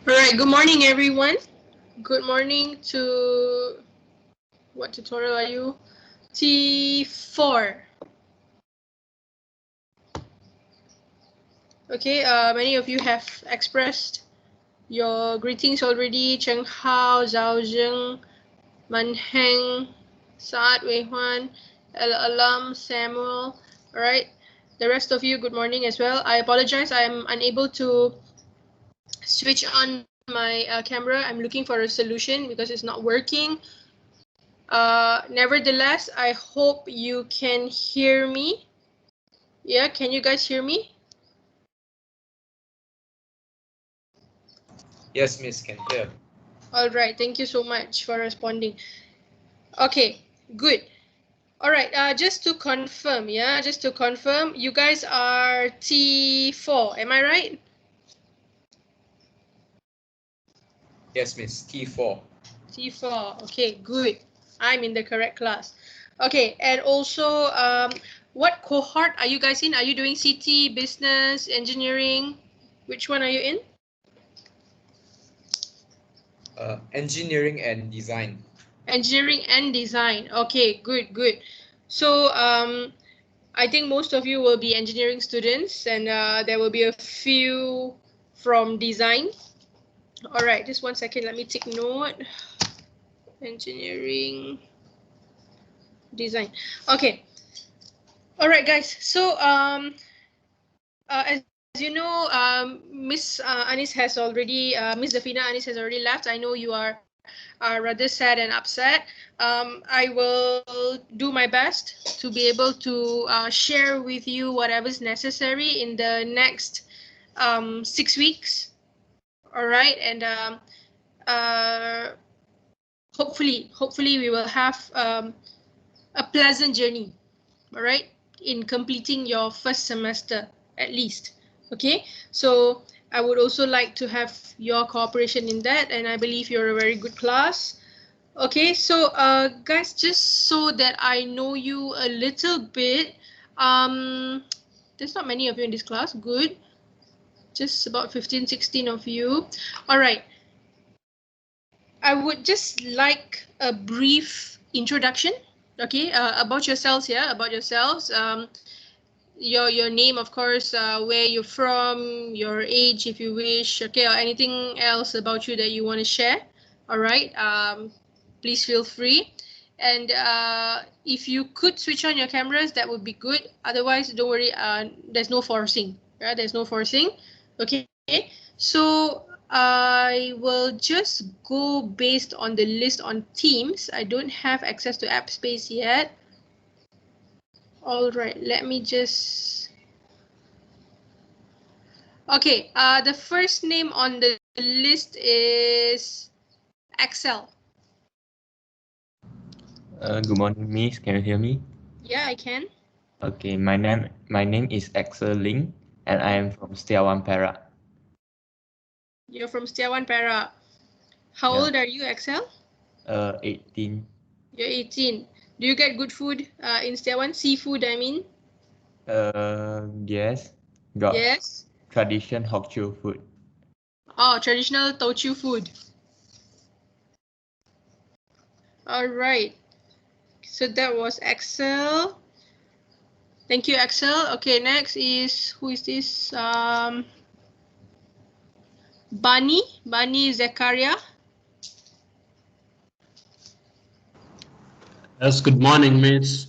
All right, good morning, everyone. Good morning to what tutorial are you? T4. Okay, many of you have expressed your greetings already. Cheng Hao, Zhao Zheng, Man Heng, Saad Wei Huan, El Alam, Samuel. All right, the rest of you, good morning as well. I apologize, I am unable to switch on my camera. I'm looking for a solution because it's not working. Nevertheless, I hope you can hear me. Yeah, can you guys hear me? Yes, Miss, can hear. All right, thank you so much for responding. Okay, good. All right, just to confirm, you guys are T4, am I right? Yes, Miss, T4. T4, okay, good. I'm in the correct class. Okay, and also, what cohort are you guys in? Are you doing CT, business, engineering? Which one are you in? Engineering and design. Engineering and design. Okay, good, good. So I think most of you will be engineering students, and there will be a few from design. All right, just 1 second. Let me take note. Engineering, design. Okay. All right, guys. So as you know, Miss Anis has already, Miss Zafina Anis has already left. I know you are rather sad and upset. I will do my best to be able to share with you whatever's necessary in the next 6 weeks. All right, and uh, hopefully we will have a pleasant journey. All right, in completing your first semester at least. Okay, so I would also like to have your cooperation in that, and I believe you're a very good class. Okay, so guys, just so that I know you a little bit, there's not many of you in this class. Good, just about 15, 16 of you. All right, I would just like a brief introduction. Okay, about yourselves. Yeah, about yourselves. Your name, of course, where you're from, your age, if you wish. Okay, or anything else about you that you want to share. All right. Please feel free. And if you could switch on your cameras, that would be good. Otherwise, don't worry. There's no forcing. Right? There's no forcing. Okay. So I will just go based on the list on Teams. I don't have access to App Space yet. All right. Let me just. Okay. The first name on the list is Axel. Good morning, Miss. Can you hear me? Yeah, I can. Okay, my name is Axel Ling, and I am from Setiawan Perak. You're from Setiawan Perak. How Yeah. old are you, Axel? 18. You're 18. Do you get good food in Setiawan? Seafood, I mean. Yes. Got Yes. tradition Hokkien food. Oh, traditional Teochew food. All right. So that was Axel. Thank you, Axel. Okay, next is, who is this? Bani Zakaria. Yes, good morning, Miss.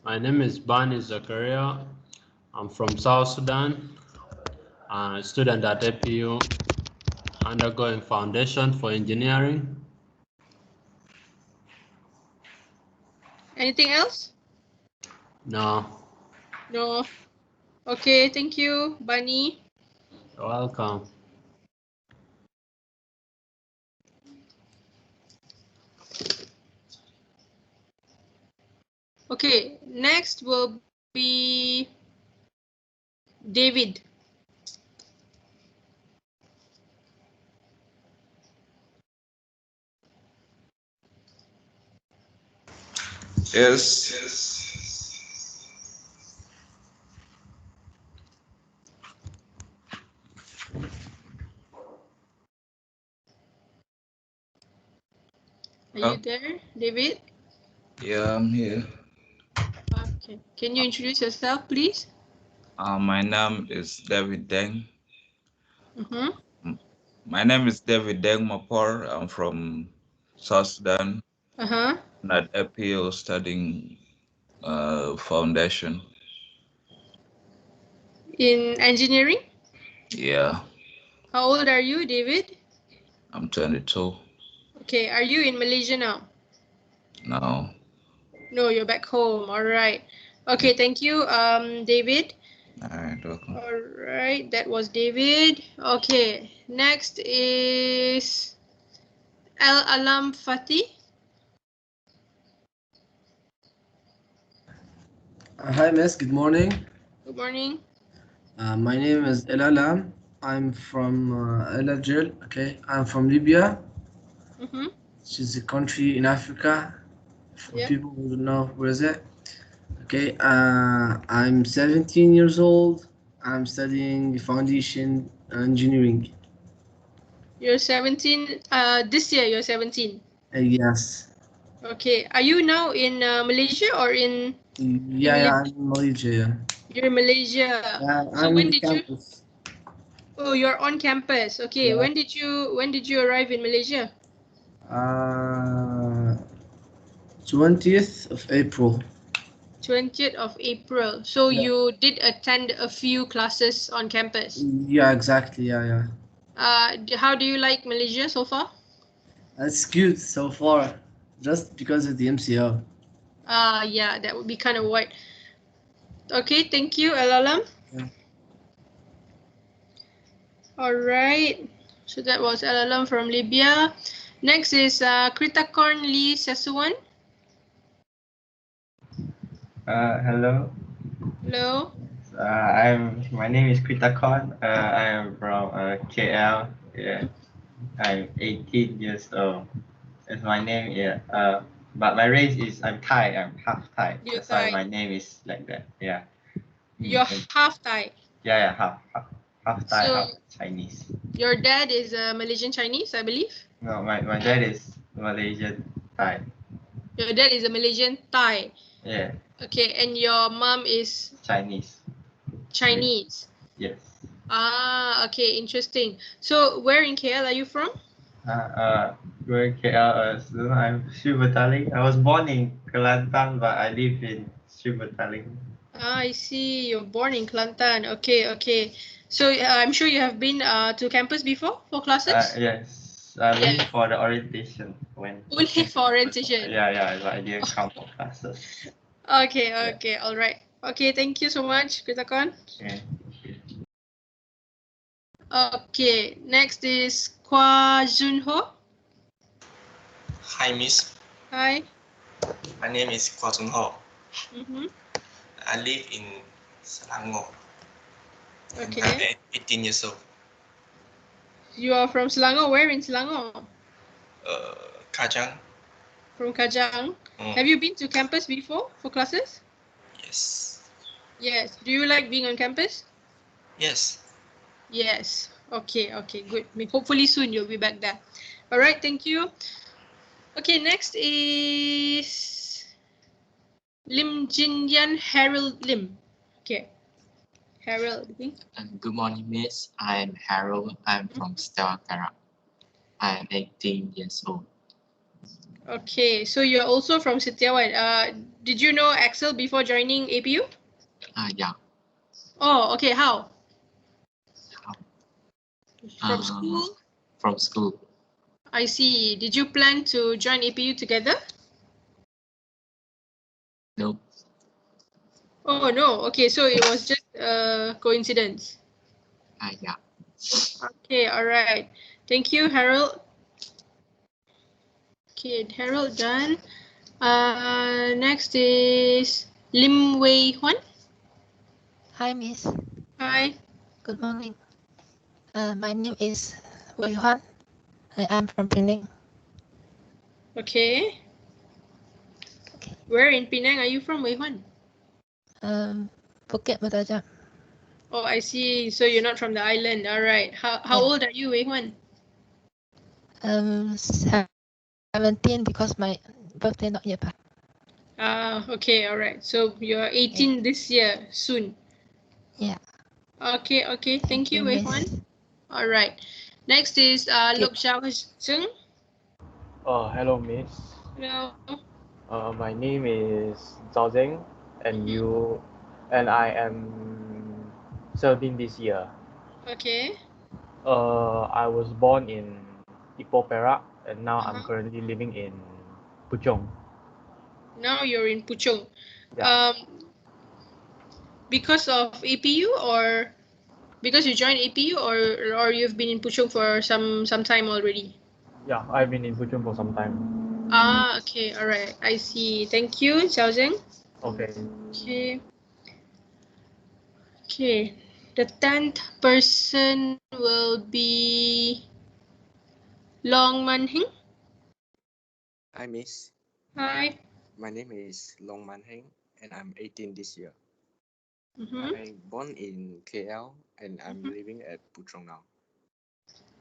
My name is Bani Zakaria. I'm from South Sudan, a student at APU, undergoing Foundation for Engineering. Anything else? No. No. Okay, thank you, Bani. You're welcome. Okay, next will be David. Yes. Are you there, David? Yeah, I'm here. Okay. Can you introduce yourself, please? My name is David Deng. Mm-hmm. My name is David Deng Mapor. I'm from South Sudan. Uh-huh. I'm at EPO studying foundation. In engineering? Yeah, How old are you, David? I'm 22 Okay. Are you in Malaysia now? now. No, you're back home. All right. Okay. Thank you, David. All right, welcome. All right. That was David. Okay. Next is Al Alam Fatih. Hi, Miss. Good morning. Good morning. My name is Elalam. I'm from Elagil. Okay, I'm from Libya, Mm-hmm. which is a country in Africa. For Yeah. people who don't know where is it. Okay, I'm 17 years old. I'm studying foundation engineering. You're 17. This year you're 17. Yes. Okay. Are you now in Malaysia or in Yeah, I'm in Malaysia. Yeah. You're in Malaysia. Yeah, So I'm when in the did you? campus. Oh, you're on campus. Okay. Yeah. When did you arrive in Malaysia? Uh, 20th of April. 20th of April. So Yeah. you did attend a few classes on campus. Yeah, exactly. Yeah. How do you like Malaysia so far? That's good so far, just because of the MCO. Yeah, that would be kind of wide. Okay, thank you, Alalam. Yeah. All right. So that was Alalam from Libya. Next is Kritakorn Lee Sesuan. Hello. Hello. My name is Kritakon. I am from KL. Yeah, I'm 18 years old. That's my name. Yeah. But my race is I'm Thai. I'm half Thai. You're That's why Thai. my name is like that. Yeah. You're And- half Thai. yeah, half Thai, So half Chinese. your dad is Malaysian Chinese, I believe. No, my dad is Malaysian Thai. Your dad is a Malaysian Thai. Yeah, Okay, and your mom is Chinese. Chinese. Yes. Ah, okay, interesting. So where in KL are you from? Going KL. I'm Shubataling. I was born in Kelantan, but I live in Shubataling. Ah, I see. You're born in Kelantan. Okay, okay. So I'm sure you have been to campus before for classes? Yes, I Yeah. went for the orientation when. Only for orientation. Yeah, but I didn't come for classes. Okay, Yeah. okay, all right. Okay, thank you so much, Kritakon. Okay. Okay, next is Kwa Junho. Hi, Miss. Hi. My name is Kwa Jun Ho. Mm-hmm. I live in Selangor. And Okay. I'm 18 years old. You are from Selangor. Where in Selangor? Kajang. From Kajang. Have you been to campus before for classes? Yes. Yes. Do you like being on campus? Yes. Yes. Okay, okay, good. Hopefully soon you'll be back there. All right, thank you. Okay, next is Lim Jin Yan Harold Lim. Okay. Harold, I think. Good morning, Miss. I'm Harold. I'm from Stella Perak. I'm 18 years old. Okay, so you're also from Setiawan. Did you know Axel before joining APU? Yeah. Oh, okay. How? How? From school? From school. I see. Did you plan to join APU together? No. Oh, no. Okay, so it was just a coincidence. Yeah. Okay, all right. Thank you, Harold. Okay, Harold done. Next is Lim Wei Huan. Hi, Miss. Hi. Good morning. My name is Wei Huan. I am from Penang. Okay. Okay. Where in Penang are you from, Wei Huan? Bukit Berdajab. Oh, I see. So you're not from the island. All right. How Yeah. old are you, Wei Huan? 17. 17 because my birthday not yet. Okay, all right. So you're 18 this year, soon. Yeah. Okay, okay. Thank you, Wei Huan. miss. All right. Next is Lok Xiao Zheng. Hello, Miss. Hello. My name is Zhao Zeng, and I am 17 this year. Okay. I was born in Ipoh, Perak, and now I'm Uh-huh. currently living in Puchong. Now you're in Puchong. Yeah. Because of APU or because you joined APU or you've been in Puchong for some time already? Yeah, I've been in Puchong for some time. Okay, all right. I see. Thank you, Xiao Zheng. Okay. Okay. Okay. The 10th person will be Long Man Hing. Hi, Miss. Hi. My name is Long Man Heng, and I'm 18 this year. Mm-hmm. I'm born in KL, and I'm living at Puchong now.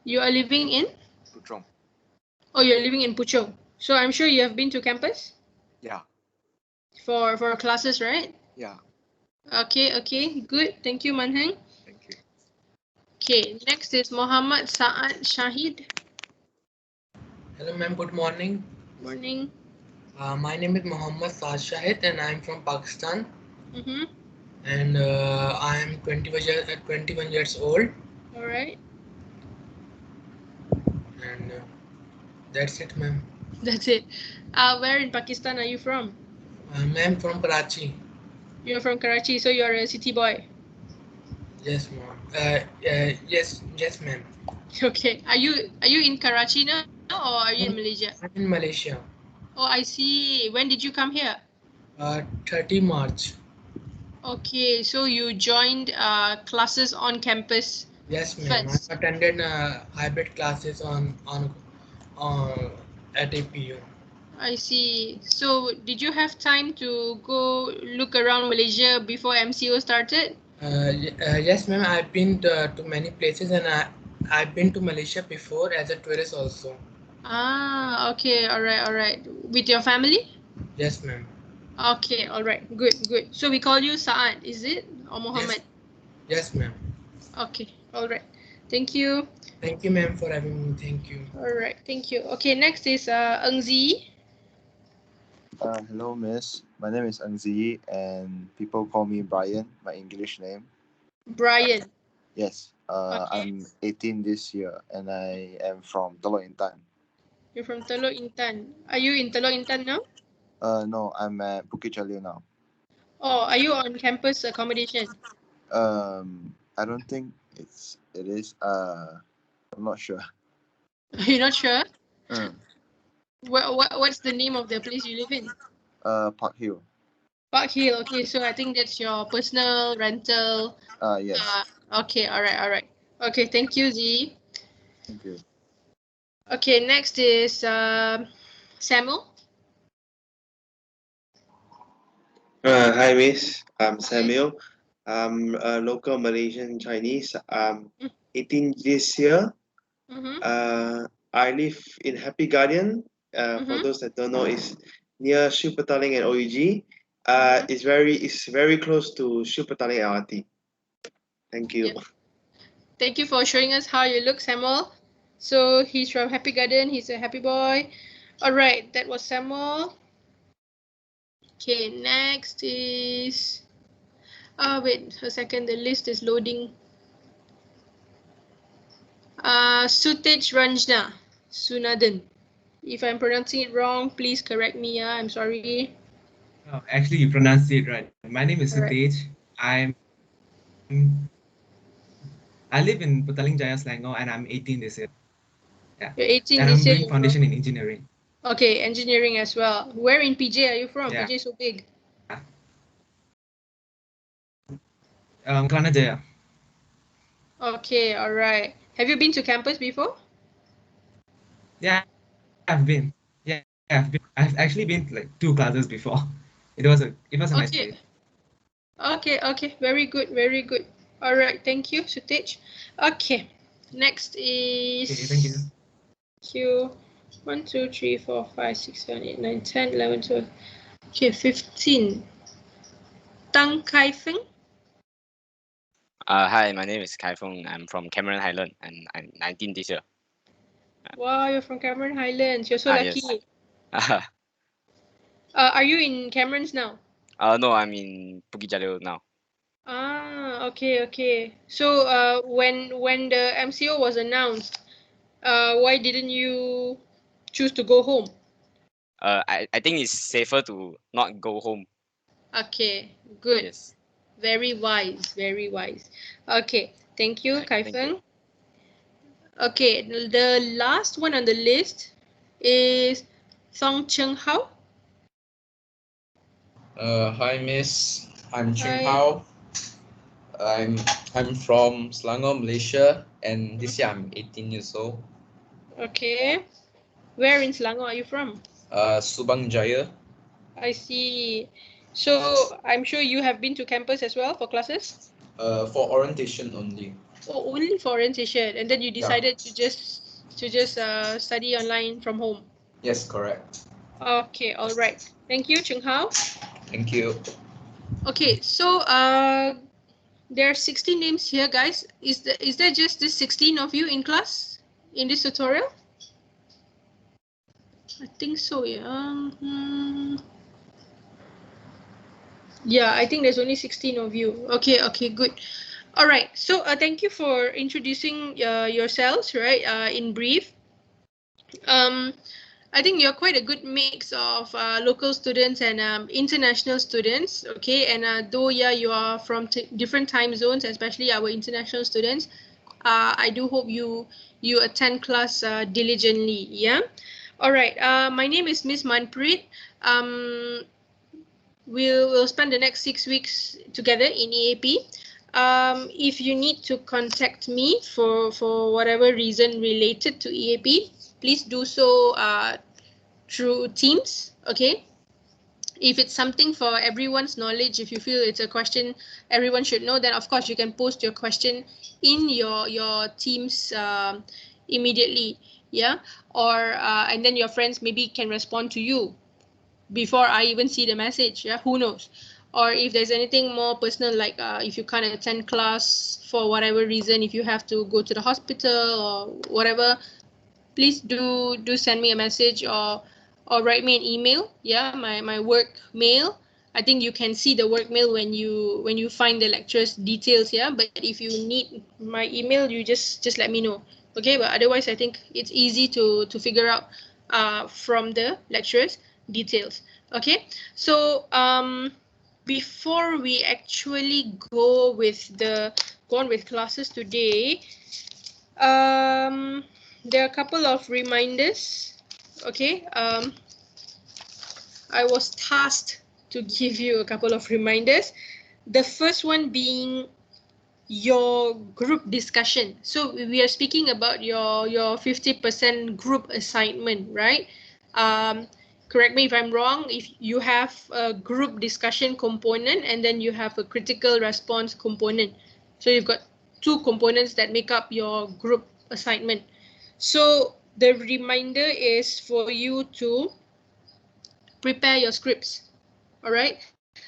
You are living in? Puchong. Oh, you're living in Puchong. So I'm sure you have been to campus Yeah. for classes, right? Yeah. Okay, okay, good. Thank you, Manheng. Thank you. Okay, next is Muhammad Saad Shahid. Hello, ma'am. Good morning. Morning. My name is Muhammad Saad Shahid, and I'm from Pakistan. Mm-hmm. And I'm 21 years old. All right. And that's it, ma'am. That's it. Where in Pakistan are you from? Ma'am, from Karachi. You're from Karachi, so you're a city boy. Yes, ma'am. Yes, ma'am. Okay. Are you in Karachi now or are you in Malaysia? I'm in Malaysia. Oh, I see. When did you come here? 30 March. Okay, so you joined classes on campus. Yes, ma'am. I attended hybrid classes on at APU. I see. So did you have time to go look around Malaysia before MCO started? Yes, ma'am. I've been to many places, and I've been to Malaysia before as a tourist also. Okay. All right, all right. With your family? Yes, ma'am. Okay, all right. Good, good. So we call you Saad, is it? Or Muhammad? Yes, ma'am. Okay, all right. Thank you. Thank you, ma'am, for having me. Thank you. All right, thank you. Okay, next is Eng Zi. Hello, Miss. My name is Eng Zi, and people call me Brian, my English name. Brian. Yes. Okay. I'm 18 this year, and I am from Telok Intan. You're from Telok Intan. Are you in Telok Intan now? No, I'm at Bukit Jalil now. Oh, are you on campus accommodation? I don't think it is. I'm not sure. You're not sure? Mm. What's the name of the place you live in? Park Hill. Park Hill. Okay, so I think that's your personal rental. Yes. Okay, all right, all right. Okay, thank you, Z. Thank you. Okay, next is Samuel. Hi, Miss. I'm Samuel. I'm a local Malaysian Chinese. I'm 18 this year. I live in Happy Guardian. For those that don't know, it's near Shu Petaling and OEG. It's very close to Shu Petaling LRT. Thank you. Yep. Thank you for showing us how you look, Samuel. So he's from Happy Garden. He's a happy boy. All right, that was Samuel. Okay, next is. Wait a second. The list is loading. Sutej Ranjna Sunadan. If I'm pronouncing it wrong, please correct me. I'm sorry. Oh, actually, you pronounced it right. My name is All right. Sutej. I live in Petaling Jaya, Selangor, and I'm 18 this year. Yeah. You're 18 and this I'm year. doing foundation in engineering. Okay, engineering as well. Where in PJ are you from? Yeah. PJ is so big. Kelana Jaya. Okay, all right. Have you been to campus before? Yeah, I've been. Yeah, I've been. I've actually been to like 2 classes before. It was a nice place. Okay, okay. Very good, very good. All right, thank you, Sutej. Okay, next is. Okay, thank you. Thank you. 1, 2, 3, 4, 5, 6, 7, 8, 9, 10, 11, 12. Okay, 15. Tang Kai Feng. Hi, my name is Kai Feng. I'm from Cameron Highland and I'm 19 this year. Wow, you're from Cameron Highlands. You're so lucky. Yes. Are you in Cameron's now? No, I'm in Bukit Jalil now. Ah, okay, okay. So, when the MCO was announced, why didn't you choose to go home? I think it's safer to not go home. Okay, good. Yes. Very wise, very wise. Okay, thank you, Kai Thank Feng. you. Okay, the last one on the list is Song Cheng Hao. Hi, Miss. I'm Cheng Hi. Hao. I'm from Selangor, Malaysia, and this year I'm 18 years old. Okay. Where in Selangor are you from? Subang Jaya. I see. So I'm sure you have been to campus as well for classes? For orientation only. Oh, only for orientation, and then you decided to just study online from home. Yes, correct. Okay, all right. Thank you, Cheng Hao. Thank you. Okay, so there are 16 names here, guys. Is there just this 16 of you in class in this tutorial? I think so, yeah. Yeah, I think there's only 16 of you. Okay, okay, good. All right. So thank you for introducing yourselves, right? In brief. I think you're quite a good mix of local students and international students. Okay, and though you are from different time zones, especially our international students. I do hope you attend class diligently. Yeah. All right. My name is Miss Manpreet. We'll spend the next 6 weeks together in EAP. If you need to contact me for whatever reason related to EAP, please do so through Teams. Okay. If it's something for everyone's knowledge, if you feel it's a question everyone should know, then of course you can post your question in your Teams immediately. Yeah. Or and then your friends maybe can respond to you before I even see the message. Yeah, who knows? Or if there's anything more personal, like if you can't attend class for whatever reason, if you have to go to the hospital or whatever, please do send me a message or write me an email. Yeah, my work mail. I think you can see the work mail when you find the lecturer's details. Yeah, but if you need my email, you just let me know. Okay, but otherwise I think it's easy to figure out from the lecturer's details. Okay, so before we actually go on with classes today, there are a couple of reminders. Okay, I was tasked to give you a couple of reminders. The first one being your group discussion. So we are speaking about your 50% group assignment, right? Correct me if I'm wrong. If you have a group discussion component and then you have a critical response component, so you've got two components that make up your group assignment. So the reminder is for you to prepare your scripts. All right,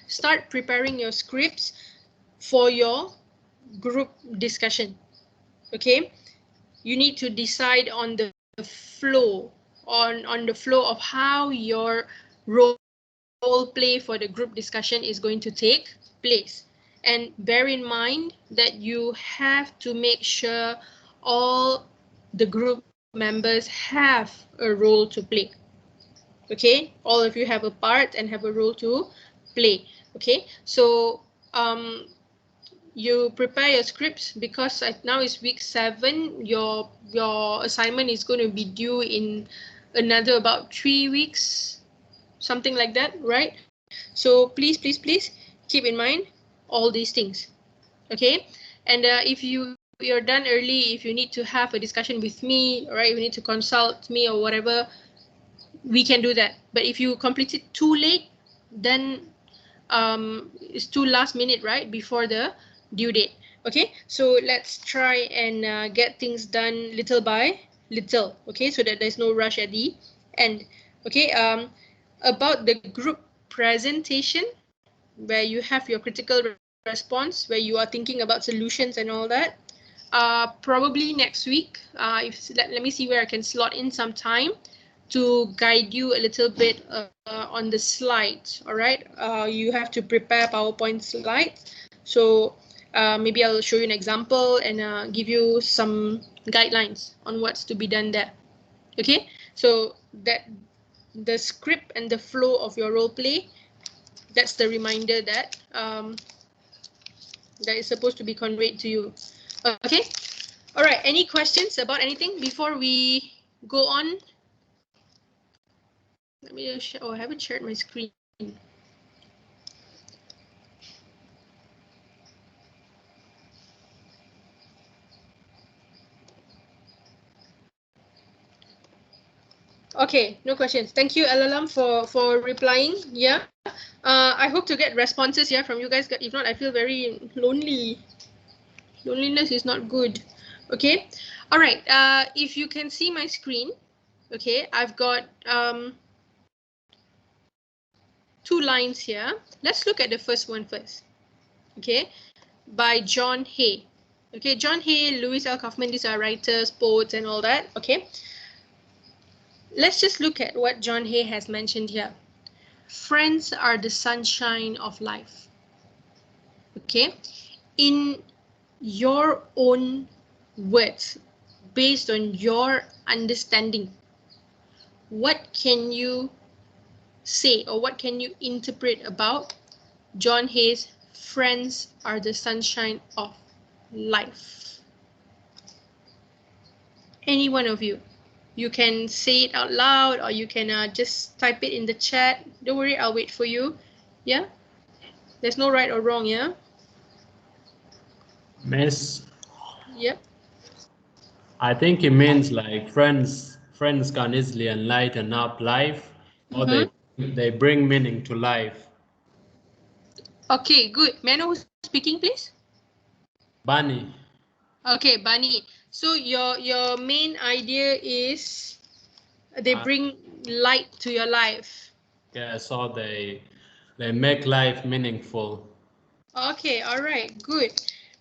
start preparing your scripts for your group discussion. Okay, you need to decide on the flow, on the flow of how your role play for the group discussion is going to take place. And bear in mind that you have to make sure all the group members have a role to play. Okay, all of you have a part and have a role to play. Okay, so you prepare your scripts because now is week 7. Your assignment is going to be due in another about 3 weeks, something like that, right? So please keep in mind all these things. Okay, and if you're done early, if you need to have a discussion with me, all right, you need to consult me or whatever, we can do that. But if you complete it too late, then it's too last minute, right, before the due date. Okay, so let's try and get things done little by little, okay, so that there's no rush at the end. Okay, about the group presentation, where you have your critical response, where you are thinking about solutions and all that. Probably next week, let me see where I can slot in some time to guide you a little bit on the slides. All right, you have to prepare PowerPoint slides. So maybe I'll show you an example and give you some guidelines on what's to be done there. Okay, so that the script and the flow of your role play, that's the reminder that that is supposed to be conveyed to you. Okay, all right, any questions about anything before we go on? Let me share. Oh, I haven't shared my screen. Okay, no questions. Thank you, LLM, for replying. Yeah, I hope to get responses here from you guys. If not, I feel very lonely. Loneliness is not good. Okay, all right. If you can see my screen, okay, I've got two lines here. Let's look at the first one first. Okay, by John Hay. Okay, John Hay, Louis L. Kaufman, these are writers, poets, and all that. Okay, let's just look at what John Hay has mentioned here. Friends are the sunshine of life. Okay, in your own words, based on your understanding, what can you say or what can you interpret about John Hay's friends are the sunshine of life? Any one of you. You can say it out loud or you can just type it in the chat. Don't worry, I'll wait for you. Yeah? There's no right or wrong, yeah? Miss, Yep. I think it means like friends can easily enlighten up life, or they bring meaning to life. Okay, good. May I know who's speaking, please? Bunny. Okay, Bunny. So your main idea is they bring light to your life. Yeah, so they make life meaningful. Okay, all right, good.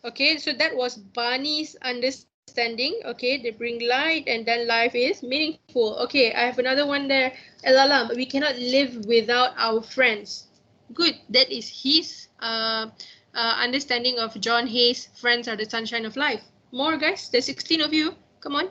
Okay, so that was Bunny's understanding. Okay, they bring light and then life is meaningful. Okay, I have another one there. Elalam, we cannot live without our friends. Good, that is his understanding of John Hay's friends are the sunshine of life. More guys, there's 16 of you. Come on.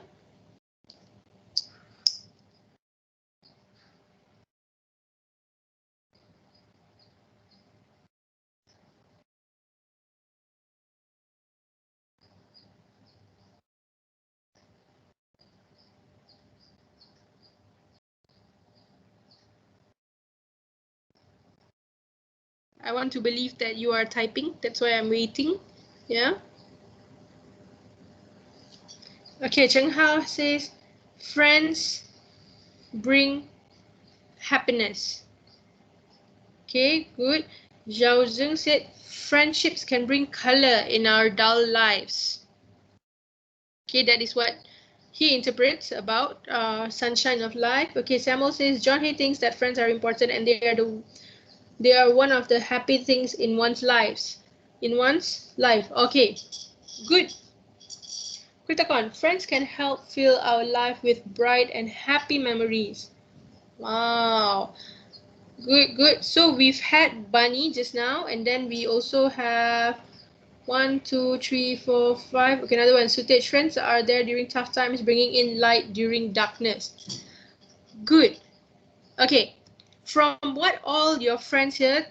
I want to believe that you are typing. That's why I'm waiting. Yeah. Okay, Cheng Hao says, friends bring happiness. Okay, good. Zhao Zeng said, friendships can bring color in our dull lives. Okay, that is what he interprets about sunshine of life. Okay, Samuel says, John Hay thinks that friends are important and they are one of the happy things in one's lives. In one's life. Okay, good. Kritakon, friends can help fill our life with bright and happy memories. Wow. Good, good. So we've had Bunny just now, and then we also have 1, 2, 3, 4, 5. Okay, another one. Sutage, friends are there during tough times, bringing in light during darkness. Good. Okay. From what all your friends here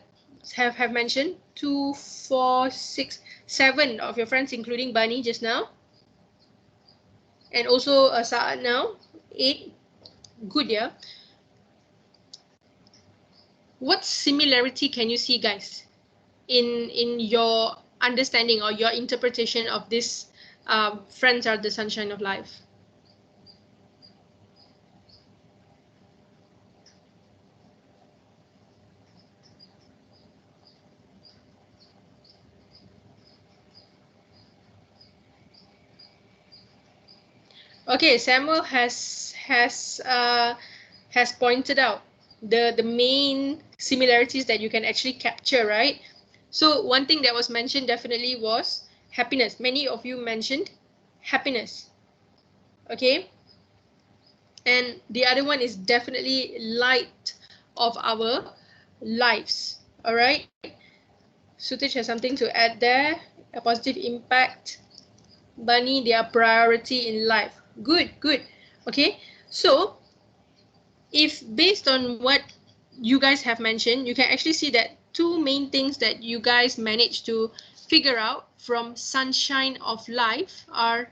have mentioned, 2, 4, 6, 7 of your friends, including Bunny just now, and also Saad now, 8. Good, yeah. What similarity can you see, guys, in your understanding or your interpretation of this friends are the sunshine of life? Okay, Samuel has pointed out the main similarities that you can actually capture, right? So one thing that was mentioned definitely was happiness. Many of you mentioned happiness. Okay, and the other one is definitely light of our lives. All right, Sutij has something to add there. A positive impact. Bunny, their priority in life. Good, good. Okay, so if based on what you guys have mentioned, you can actually see that two main things that you guys managed to figure out from sunshine of life are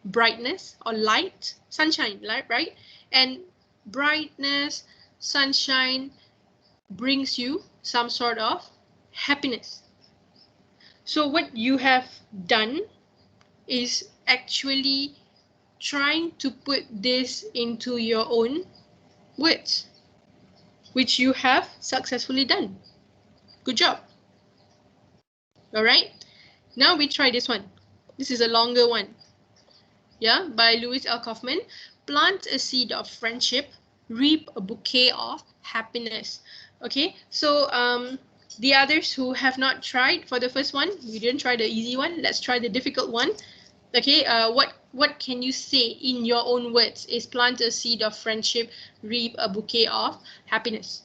brightness or light, sunshine, right? And brightness, sunshine brings you some sort of happiness. So what you have done is actually trying to put this into your own words, which you have successfully done. Good job. All right. Now we try this one. This is a longer one. Yeah, by Louis L. Kaufman. Plant a seed of friendship, reap a bouquet of happiness. Okay, so the others who have not tried for the first one, we didn't try the easy one. Let's try the difficult one. Okay, what can you say in your own words? Is plant a seed of friendship, reap a bouquet of happiness.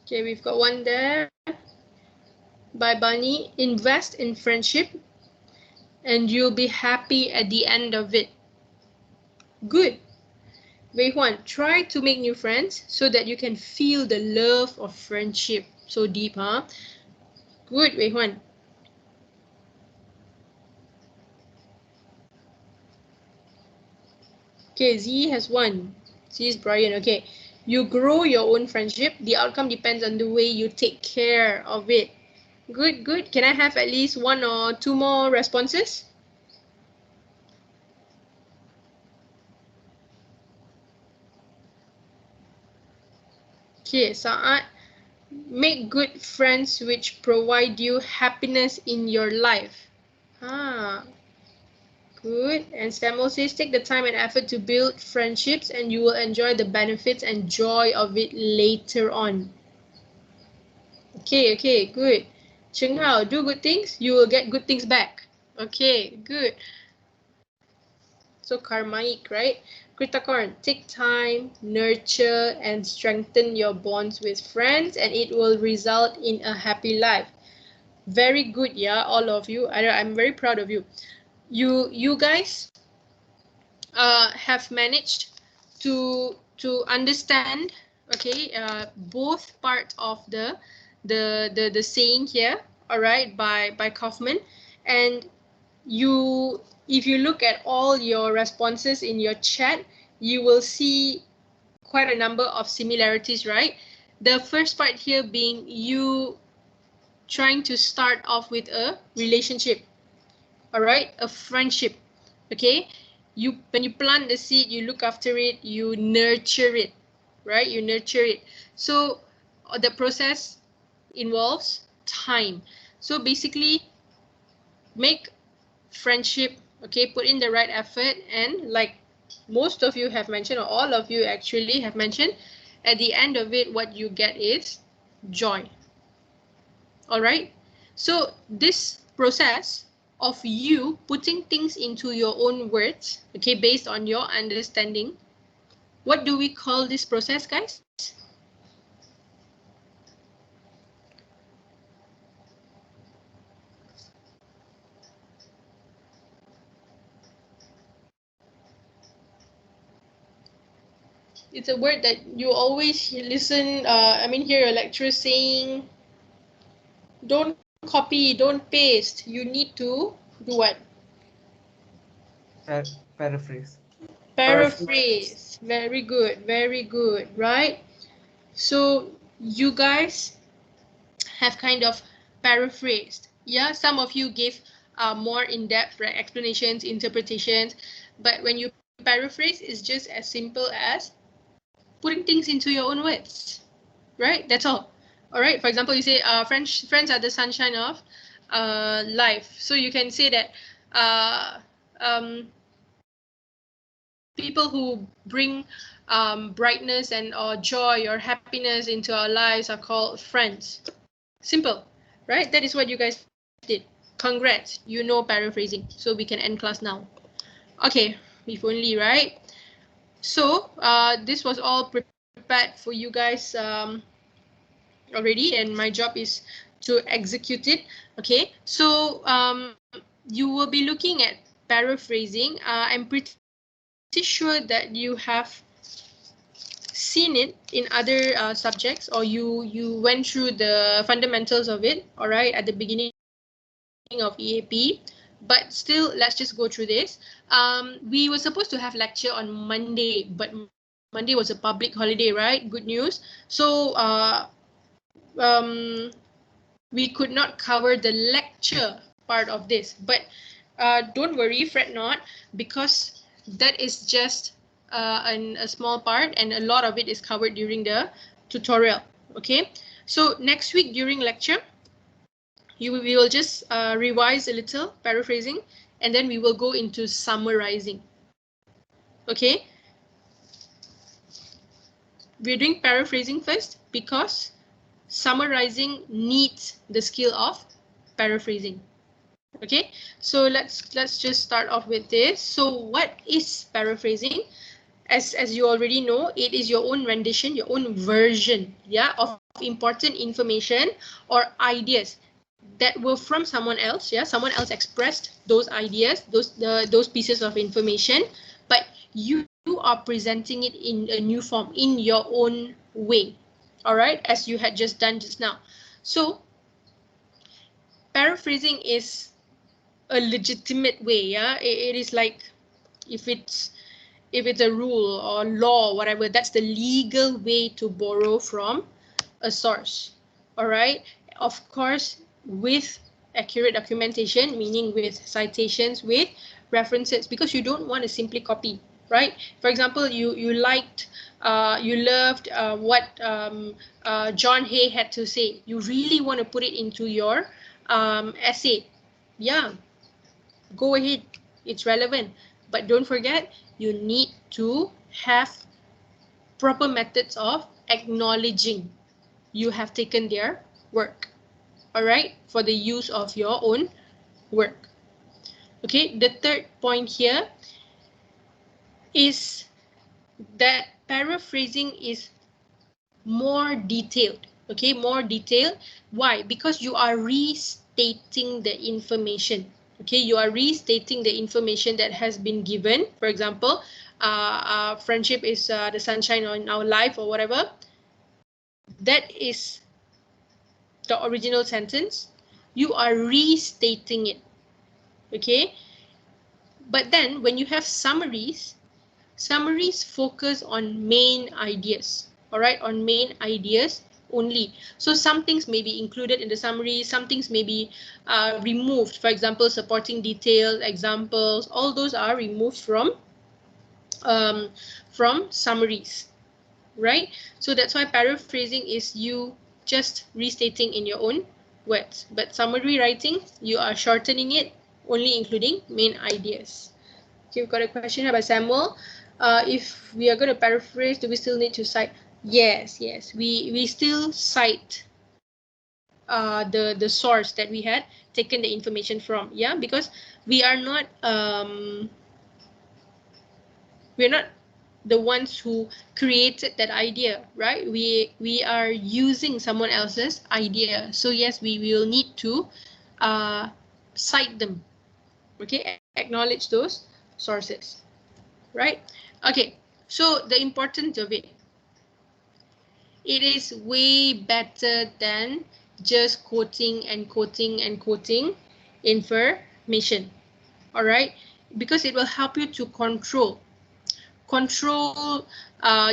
Okay, we've got one there by Bunny. Invest in friendship and you'll be happy at the end of it. Good. Wei Huan, try to make new friends so that you can feel the love of friendship. So deep, huh? Good, Wei Huan. Okay, Z has one. Z is Brian. Okay. You grow your own friendship. The outcome depends on the way you take care of it. Good, good. Can I have at least one or two more responses? Okay, Saad. Make good friends which provide you happiness in your life. Ah, good. And Samuel says, take the time and effort to build friendships and you will enjoy the benefits and joy of it later on. Okay, okay, good. Cheng Hao, do good things, you will get good things back. Okay, good. So karmic, right? Kritakorn, take time, nurture, and strengthen your bonds with friends, and it will result in a happy life. Very good, yeah, all of you. I'm very proud of you. You guys have managed to understand, okay, both part of the saying here, all right, by Kaufman, and you, if you look at all your responses in your chat, you will see quite a number of similarities, right? The first part here being you trying to start off with a relationship, all right, a friendship. Okay, you, when you plant the seed, you look after it, you nurture it, right? You nurture it. So the process involves time. So basically, make friendship, okay, put in the right effort, and like most of you have mentioned, or all of you actually have mentioned, at the end of it, what you get is joy. All right, so this process of you putting things into your own words, okay, based on your understanding, what do we call this process, guys? It's a word that you always listen, hear your lecturers saying, don't copy, don't paste. You need to do what? Paraphrase. Paraphrase. Very good, right? So you guys have kind of paraphrased. Yeah, some of you gave more in-depth explanations, interpretations, but when you paraphrase, it's just as simple as putting things into your own words, right? That's all. All right. For example, you say friends are the sunshine of life. So you can say that people who bring brightness and or joy or happiness into our lives are called friends. Simple, right? That is what you guys did. Congrats, you know paraphrasing. So we can end class now. Okay, if only, right? So this was all prepared for you guys already, and my job is to execute it. Okay, so you will be looking at paraphrasing. I'm pretty sure that you have seen it in other subjects, or you went through the fundamentals of it, all right, at the beginning of EAP. But still, let's just go through this. We were supposed to have lecture on Monday, but Monday was a public holiday, right? Good news. So we could not cover the lecture part of this, but don't worry, fret not, because that is just a small part, and a lot of it is covered during the tutorial. Okay, so next week during lecture, we will just revise a little paraphrasing, and then we will go into summarizing. Okay, we're doing paraphrasing first because summarizing needs the skill of paraphrasing. Okay, so let's just start off with this. So what is paraphrasing? As you already know, it is your own rendition, your own version, yeah, of important information or ideas that were from someone else. Yeah, someone else expressed those ideas, those pieces of information, but you are presenting it in a new form, in your own way. All right, as you had just done just now. So paraphrasing is a legitimate way. Yeah, it is like if it's a rule or law or whatever, that's the legal way to borrow from a source. All right, of course, with accurate documentation, meaning with citations, with references, because you don't want to simply copy, right? For example, you liked you loved what John Hay had to say. You really want to put it into your essay. Yeah, go ahead, it's relevant, but don't forget, you need to have proper methods of acknowledging you have taken their work, all right, for the use of your own work. Okay, the third point here is that paraphrasing is more detailed. Okay, more detailed. Why? Because you are restating the information. Okay, you are restating the information that has been given. For example, friendship is the sunshine in our life, or whatever. That is the original sentence. You are restating it. Okay, but then when you have summaries, summaries focus on main ideas. All right, on main ideas only. So some things may be included in the summary, some things may be removed. For example, supporting detail, examples, all those are removed from summaries, right? So that's why paraphrasing is you just restating in your own words. But summary writing, you are shortening it, only including main ideas. Okay, we've got a question about Samuel. If we are going to paraphrase, do we still need to cite? Yes, we still cite the source that we had taken the information from. Yeah, because we are not we're not the ones who created that idea, right? We are using someone else's idea. So yes, we will need to cite them. Okay, acknowledge those sources, right? Okay, so the importance of it. It is way better than just quoting and quoting and quoting information. All right, because it will help you to control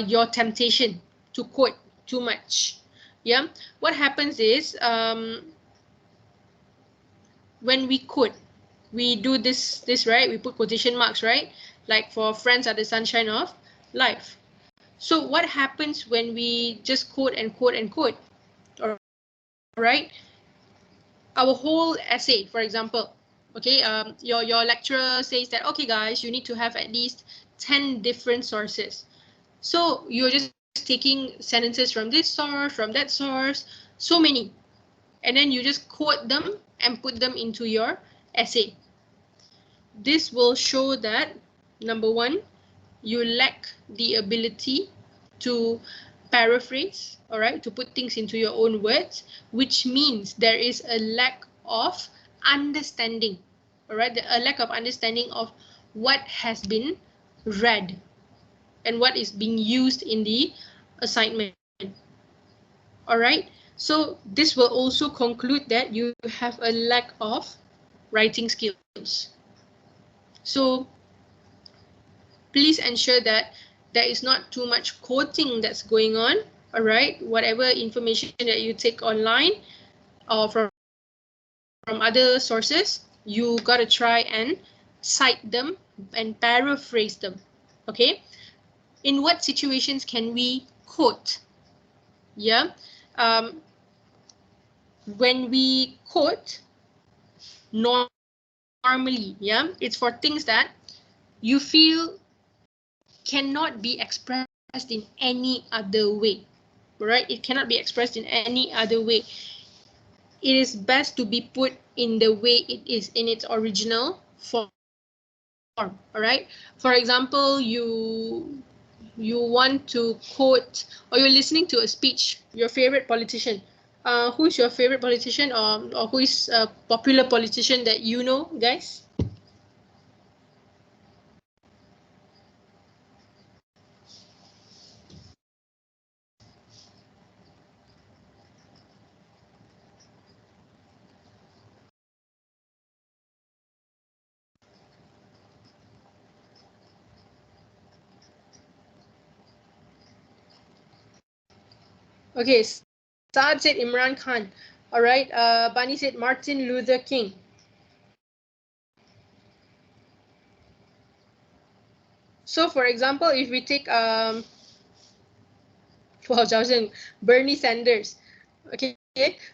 your temptation to quote too much. Yeah, what happens is when we quote, we do this right, we put quotation marks, right? Like for friends are the sunshine of life. So what happens when we just quote and quote and quote? All right, our whole essay, for example, okay, your lecturer says that, okay guys, you need to have at least 10 different sources. So you're just taking sentences from this source, from that source, so many, and then you just quote them and put them into your essay. This will show that, number one, you lack the ability to paraphrase, all right, to put things into your own words, which means there is a lack of understanding, all right, a lack of understanding of what has been read and what is being used in the assignment. All right, so this will also conclude that you have a lack of writing skills. So please ensure that there is not too much quoting that's going on. All right, whatever information that you take online or from other sources, you got to try and cite them and paraphrase them. Okay, in what situations can we quote? Yeah, um, when we quote normally, yeah, it's for things that you feel cannot be expressed in any other way, right? It cannot be expressed in any other way. It is best to be put in the way it is, in its original form. All right, for example, you want to quote, or you're listening to a speech, your favorite politician. Who's your favorite politician, or who is a popular politician that you know, guys? Okay, Saad said Imran Khan. All right, Bani said Martin Luther King. So, for example, if we take well, Johnson, Bernie Sanders. Okay,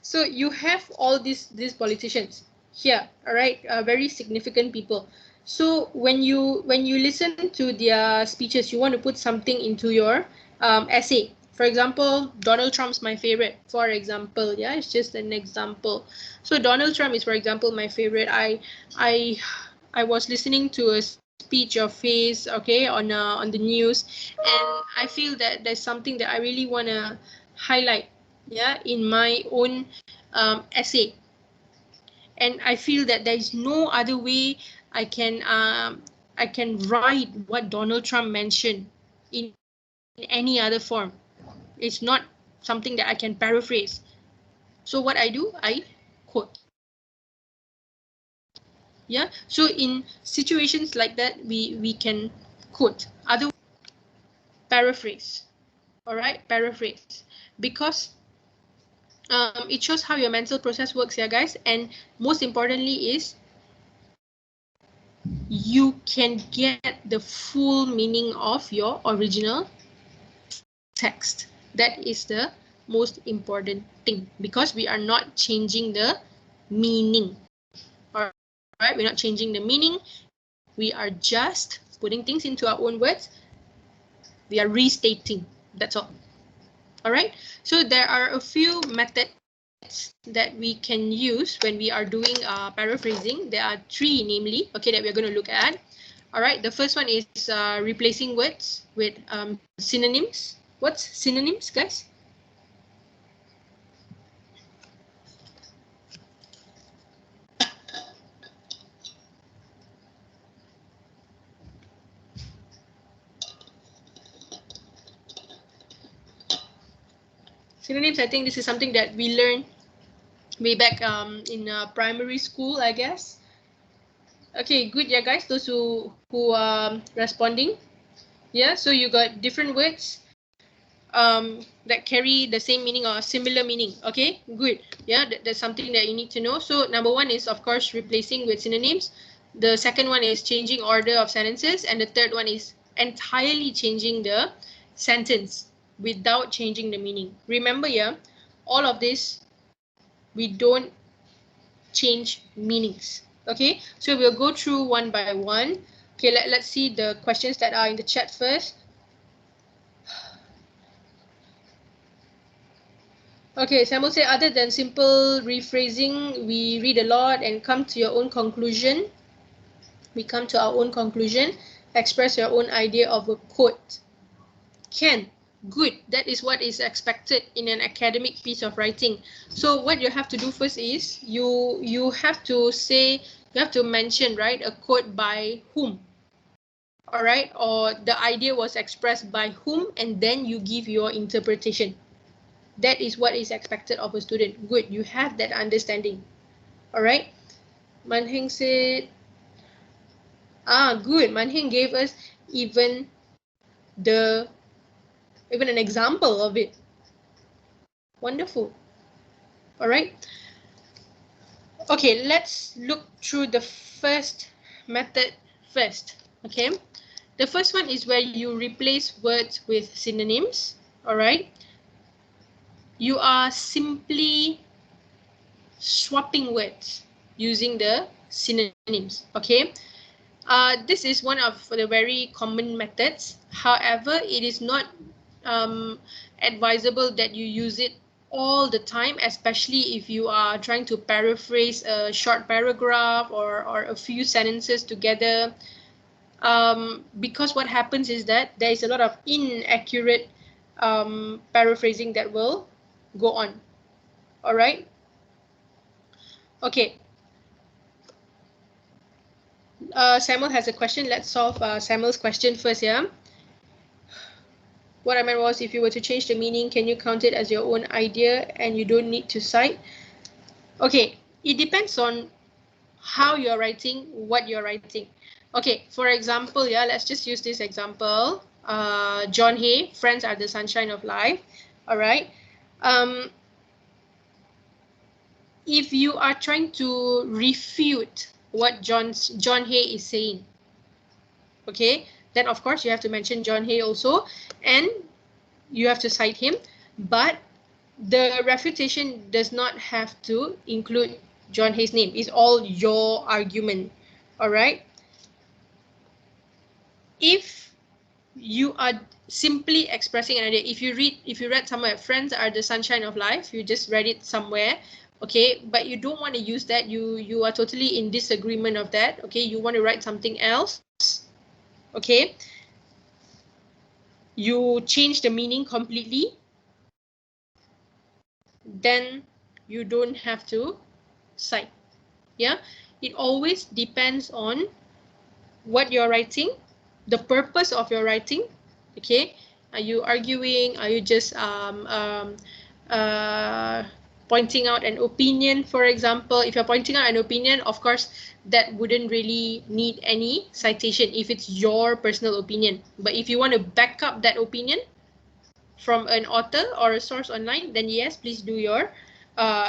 so you have all these politicians here. All right, very significant people. So when you listen to their speeches, you want to put something into your essay. For example, Donald Trump's my favorite. For example, yeah, it's just an example. So Donald Trump is, for example, my favorite. I I was listening to a speech of his, okay, on the news, and I feel that there's something that I really wanna highlight, yeah, in my own essay, and I feel that there is no other way I can um, I can write what Donald Trump mentioned in any other form. It's not something that I can paraphrase. So what I do, I quote. Yeah. So in situations like that, we can quote. Otherwise, paraphrase. All right, paraphrase, because it shows how your mental process works, yeah, guys. And most importantly is you can get the full meaning of your original text. That is the most important thing, because we are not changing the meaning. All right, we're not changing the meaning. We are just putting things into our own words. We are restating. That's all. All right. So there are a few methods that we can use when we are doing paraphrasing. There are three, namely, okay, that we are going to look at. All right. The first one is replacing words with synonyms. What's synonyms, guys? Synonyms, I think this is something that we learned way back in primary school, I guess. Okay, good, yeah, guys. Those who responding, yeah. So you got different words. that carry the same meaning or similar meaning. Okay, good. Yeah, that's something that you need to know. So number one is, of course, replacing with synonyms. The second one is changing order of sentences, and the third one is entirely changing the sentence without changing the meaning. Remember, yeah, all of this, we don't change meanings. Okay, so we'll go through one by one. Okay, let's see the questions that are in the chat first. Okay, Samuel said, other than simple rephrasing, we read a lot and come to your own conclusion. We come to our own conclusion. Express your own idea of a quote. Can. Good. That is what is expected in an academic piece of writing. So what you have to do first is you have to say, you have to mention, right, a quote by whom. All right, or the idea was expressed by whom, and then you give your interpretation. That is what is expected of a student. Good, you have that understanding. All right. Manheng said, good. Manheng gave us even an example of it. Wonderful. All right. Okay, let's look through the first method first. Okay. The first one is where you replace words with synonyms. All right. You are simply swapping words using the synonyms. Okay. This is one of the very common methods. However, it is not advisable that you use it all the time, especially if you are trying to paraphrase a short paragraph or a few sentences together. Because what happens is that there is a lot of inaccurate paraphrasing that will go on. All right. Okay. Samuel has a question. Let's solve Samuel's question first, yeah? What I meant was, if you were to change the meaning, can you count it as your own idea and you don't need to cite? Okay, it depends on how you're writing, what you're writing. Okay, for example, yeah, let's just use this example. John Hay, friends are the sunshine of life. All right. If you are trying to refute what John Hay is saying, okay, then of course you have to mention John Hay also, and you have to cite him, but the refutation does not have to include John Hay's name. It's all your argument. All right. If you are simply expressing an idea, if you read somewhere, friends are the sunshine of life, you just read it somewhere, okay, but you don't want to use that, you are totally in disagreement of that, okay, you want to write something else, okay, you change the meaning completely, then you don't have to cite. Yeah, it always depends on what you're writing, the purpose of your writing. Okay, are you arguing? Are you just pointing out an opinion? For example, if you're pointing out an opinion, of course, that wouldn't really need any citation if it's your personal opinion. But if you want to back up that opinion from an author or a source online, then yes, please do your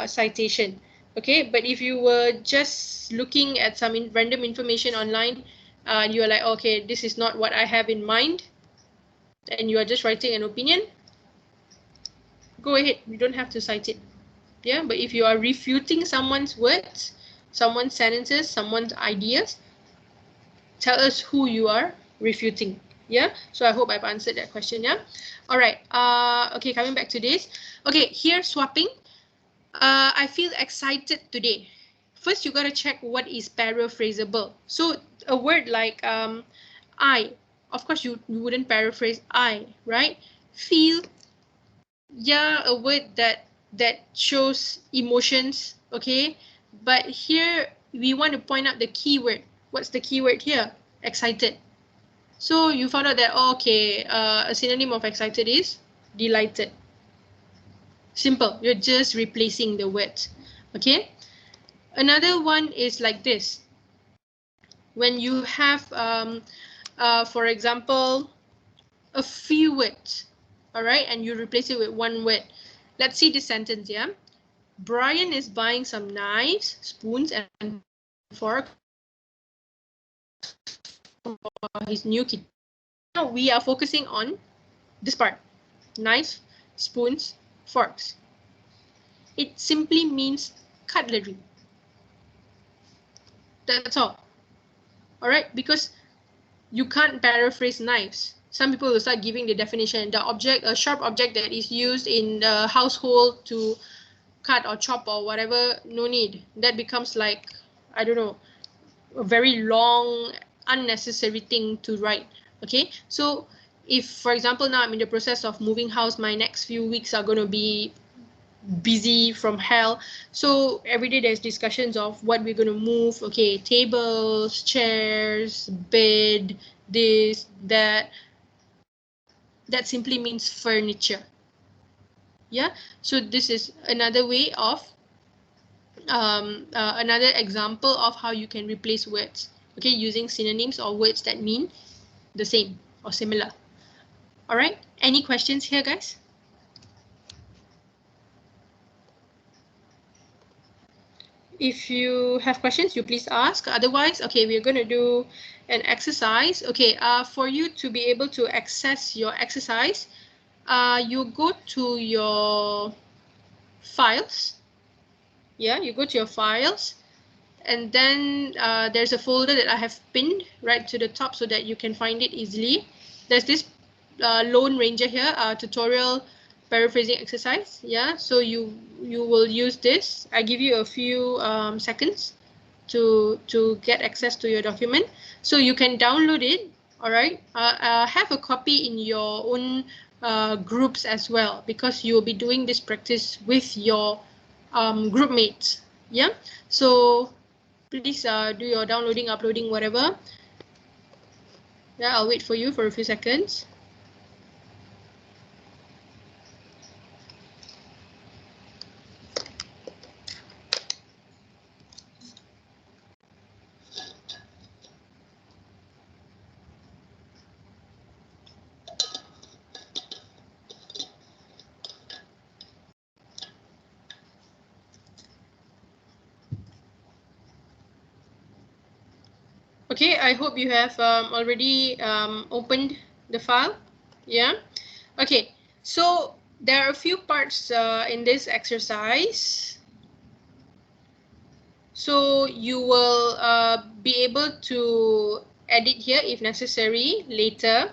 citation. Okay, but if you were just looking at some random information online, and you are like, okay, this is not what I have in mind, and you are just writing an opinion, go ahead, you don't have to cite it. Yeah, but if you are refuting someone's words, someone's sentences, someone's ideas, tell us who you are refuting. Yeah, so I hope I've answered that question. Yeah, all right. Okay, coming back to this. Okay, here swapping. I feel excited today. First, you gotta check what is paraphrasable. So a word like I, of course you wouldn't paraphrase I, right? Feel, yeah, a word that shows emotions, okay? But here we want to point out the keyword. What's the keyword here? Excited. So you found out that, oh, okay, a synonym of excited is delighted. Simple. You're just replacing the words. Okay. Another one is like this. When you have, for example, a few words. all right, and you replace it with one word. Let's see this sentence, yeah? Brian is buying some knives, spoons, and forks for his new kitchen. Now we are focusing on this part, knives, spoons, forks. It simply means cutlery. That's all. All right, because you can't paraphrase knives. Some people will start giving the definition. The object, a sharp object that is used in the household to cut or chop or whatever, no need. That becomes like, I don't know, a very long, unnecessary thing to write. Okay, so if, for example, now I'm in the process of moving house, my next few weeks are going to be busy from hell. So every day there's discussions of what we're going to move. Okay, tables, chairs, bed, this, that. That simply means furniture. Yeah, so this is another way of another example of how you can replace words, okay, using synonyms or words that mean the same or similar. All right, any questions here, guys? If you have questions, you please ask. Otherwise, okay, we're going to do an exercise. Okay, for you to be able to access your exercise, you go to your files. Yeah, you go to your files, and then there's a folder that I have pinned right to the top so that you can find it easily. There's this Lone Ranger here, tutorial paraphrasing exercise. Yeah, so you will use this. I give you a few seconds to get access to your document, so you can download it. All right, have a copy in your own groups as well, because you will be doing this practice with your group mates. Yeah, so please do your downloading, uploading, whatever. Yeah, I'll wait for you for a few seconds. Okay, I hope you have already opened the file. Yeah. Okay, so there are a few parts in this exercise. So you will be able to edit here if necessary later.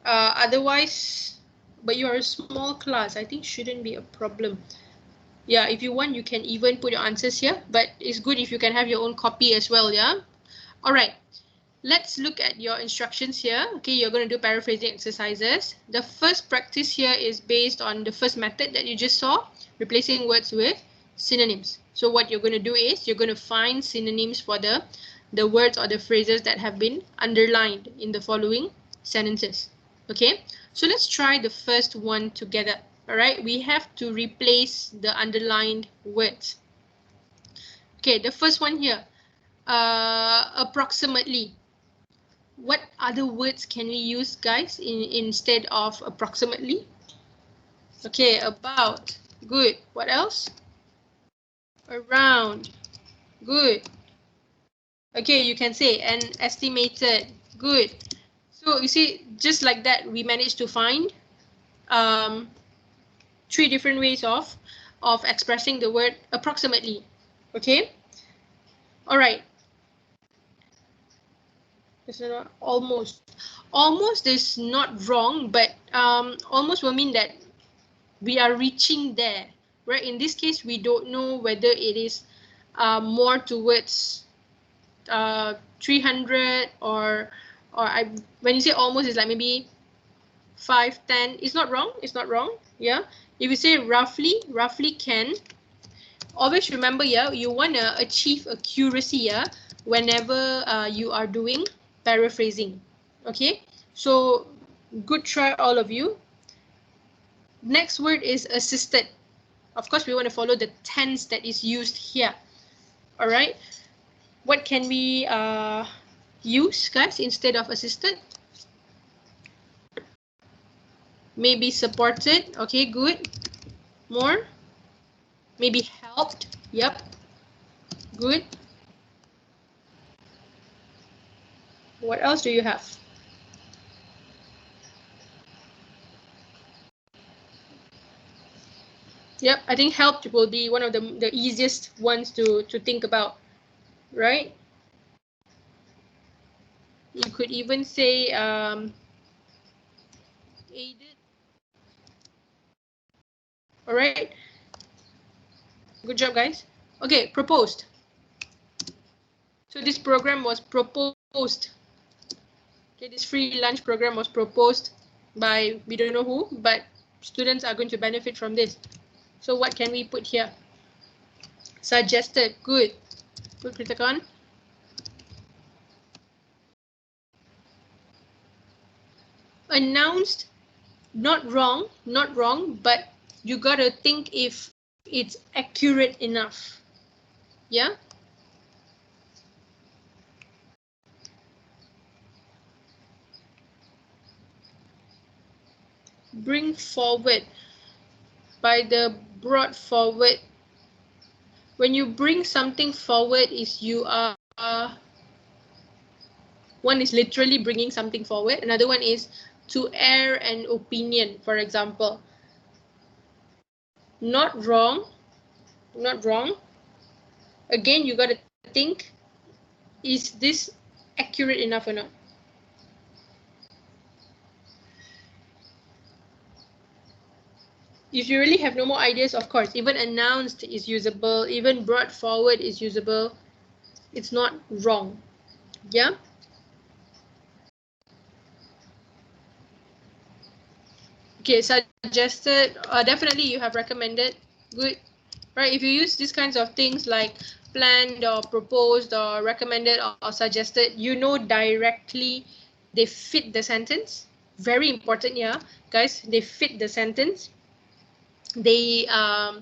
Otherwise, but you are a small class, I think shouldn't be a problem. Yeah, if you want, you can even put your answers here, but it's good if you can have your own copy as well. Yeah. All right. Let's look at your instructions here. Okay, you're going to do paraphrasing exercises. The first practice here is based on the first method that you just saw, replacing words with synonyms. So what you're going to do is you're going to find synonyms for the words or the phrases that have been underlined in the following sentences. Okay, so let's try the first one together. All right, we have to replace the underlined words. Okay, the first one here, approximately. What other words can we use, guys, instead of approximately? Okay, about. Good. What else? Around. Good. Okay, you can say an estimated. Good. So you see, just like that, we managed to find 3 different ways of expressing the word approximately. Okay. All right. It's not almost. Almost is not wrong, but almost will mean that we are reaching there, right? In this case, we don't know whether it is more towards 300 or when you say almost, it's like maybe 5, 10. It's not wrong. It's not wrong. Yeah. If you say roughly can. Always remember, yeah, you want to achieve accuracy, yeah, whenever you are doing paraphrasing. Okay. So good try, all of you. Next word is assisted. Of course, we want to follow the tense that is used here. All right. What can we use, guys, instead of assisted? maybe supported. Okay, good. More. Maybe helped. Yep. Good. What else do you have? Yep, I think helped will be one of the easiest ones to think about, right? You could even say aided. All right. Good job, guys. Okay, proposed. So this program was proposed. Okay, this free lunch program was proposed by we don't know who, but students are going to benefit from this. So what can we put here? Suggested. Good. Good, Kritakon. Announced. Not wrong, but you gotta think if it's accurate enough. Yeah. Bring forward. By the brought forward. When you bring something forward, is you are one is literally bringing something forward. Another one is to air an opinion, for example. Not wrong. Again, you got to think, is this accurate enough or not? If you really have no more ideas, of course, even announced is usable, even brought forward is usable. It's not wrong. Yeah. Okay, suggested, definitely you have recommended. Good. Right, if you use these kinds of things like planned or proposed or recommended or suggested, you know directly they fit the sentence. Very important, yeah, guys, they fit the sentence. They are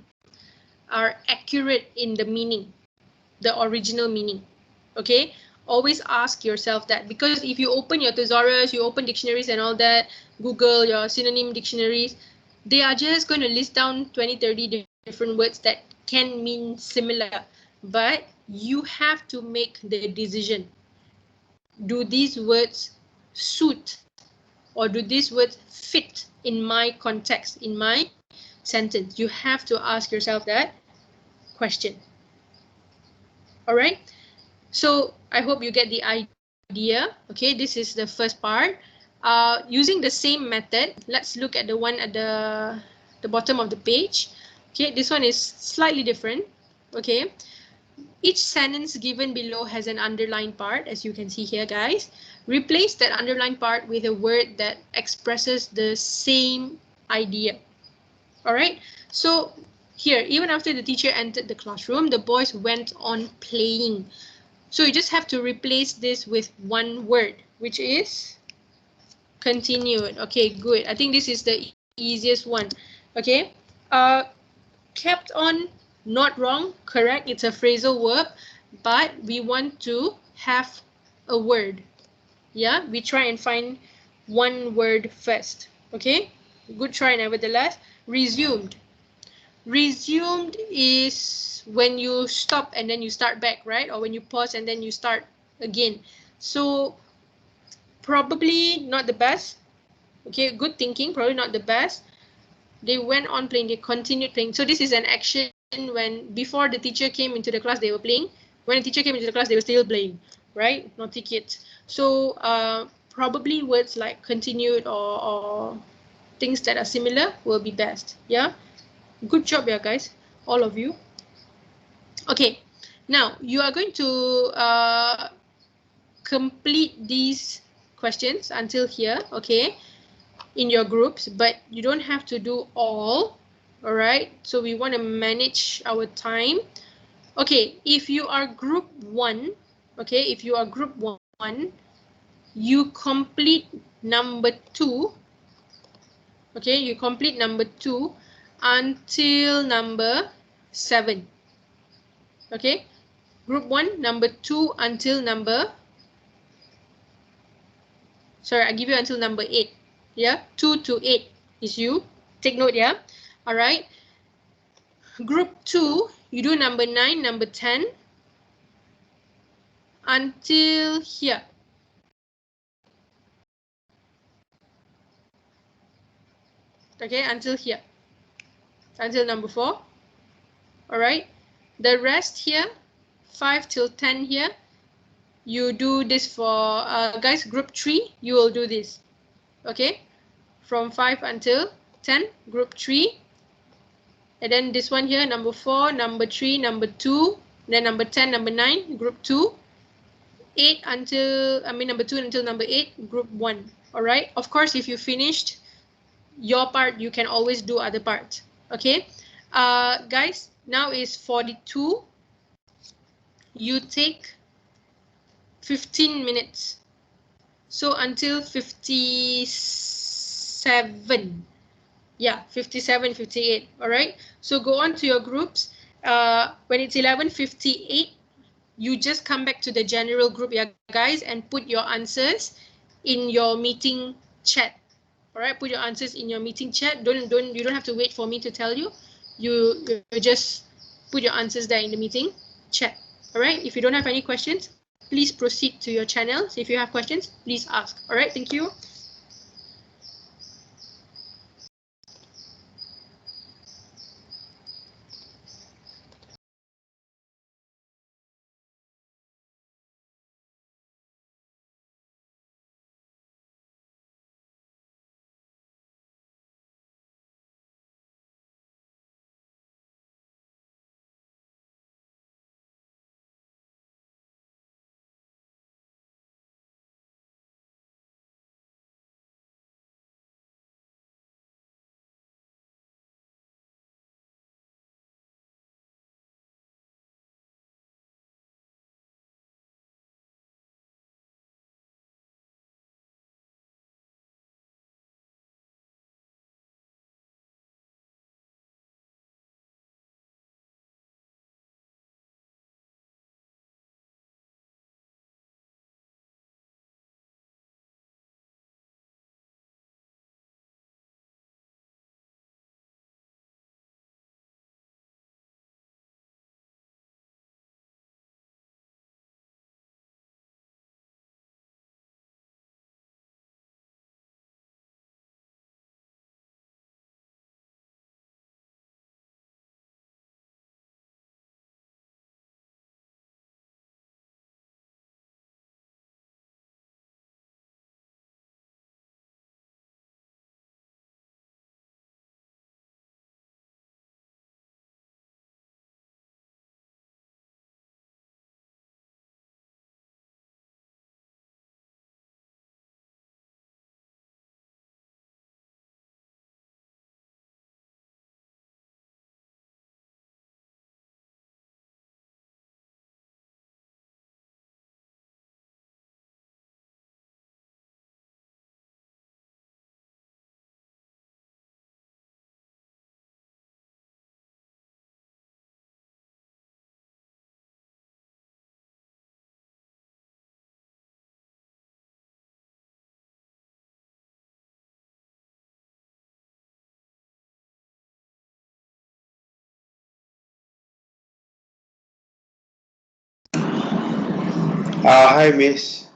accurate in the meaning, the original meaning. Okay, always ask yourself that, because if you open your thesaurus, you open dictionaries and all that, Google your synonym dictionaries, they are just going to list down 20-30 different words that can mean similar, but you have to make the decision. Do these words suit, or do these words fit in my context, in my sentence? You have to ask yourself that question. All right. So I hope you get the idea. Okay, this is the first part. Using the same method, let's look at the one at the bottom of the page. Okay, this one is slightly different. Okay, each sentence given below has an underlined part, as you can see here, guys. Replace that underlined part with a word that expresses the same idea. All right, so here, even after the teacher entered the classroom, the boys went on playing. So you just have to replace this with one word, which is continued. Okay, good. I think this is the easiest one. Okay, kept on, not wrong, correct. It's a phrasal verb, but we want to have a word. Yeah, we try and find one word first. Okay, good try nevertheless. Resumed. Resumed is when you stop and then you start back, right? Or when you pause and then you start again. So probably not the best. Okay, good thinking, probably not the best. They went on playing, they continued playing. So this is an action when before the teacher came into the class, they were playing. When the teacher came into the class, they were still playing, right? Naughty kids. So probably words like continued or things that are similar will be best. Yeah. Good job, yeah, guys, all of you. Okay, now you are going to complete these questions until here, okay, in your groups, but you don't have to do all right? So we want to manage our time. Okay, if you are group 1, okay, if you are group 1, you complete number 2, okay, you complete number 2 until number 7. Okay, group 1, number 2 until number, sorry, I give you until number 8. Yeah, 2 to 8. is you. Take note, yeah? All right. Group 2, you do number 9, number 10 until here. Okay, until here. Until number 4. All right. The rest here, 5 till 10 here, you do this for, guys, group 3, you will do this. Okay. From 5 until 10, group 3. And then this one here, number 4, number 3, number 2, then number 10, number 9, group 2. 8 until, number 2 until number 8, group 1. All right. Of course, if you finished your part, you can always do other parts. Okay. Guys, now is 42. You take 15 minutes. So until 57. Yeah, 57, 58. All right. So go on to your groups. When it's 11:58, you just come back to the general group, yeah, guys, and put your answers in your meeting chat. All right, put your answers in your meeting chat. You don't have to wait for me to tell you. You just put your answers there in the meeting chat. All right. If you don't have any questions, please proceed to your channels. If you have questions, please ask. All right. Thank you. Hi, Miss.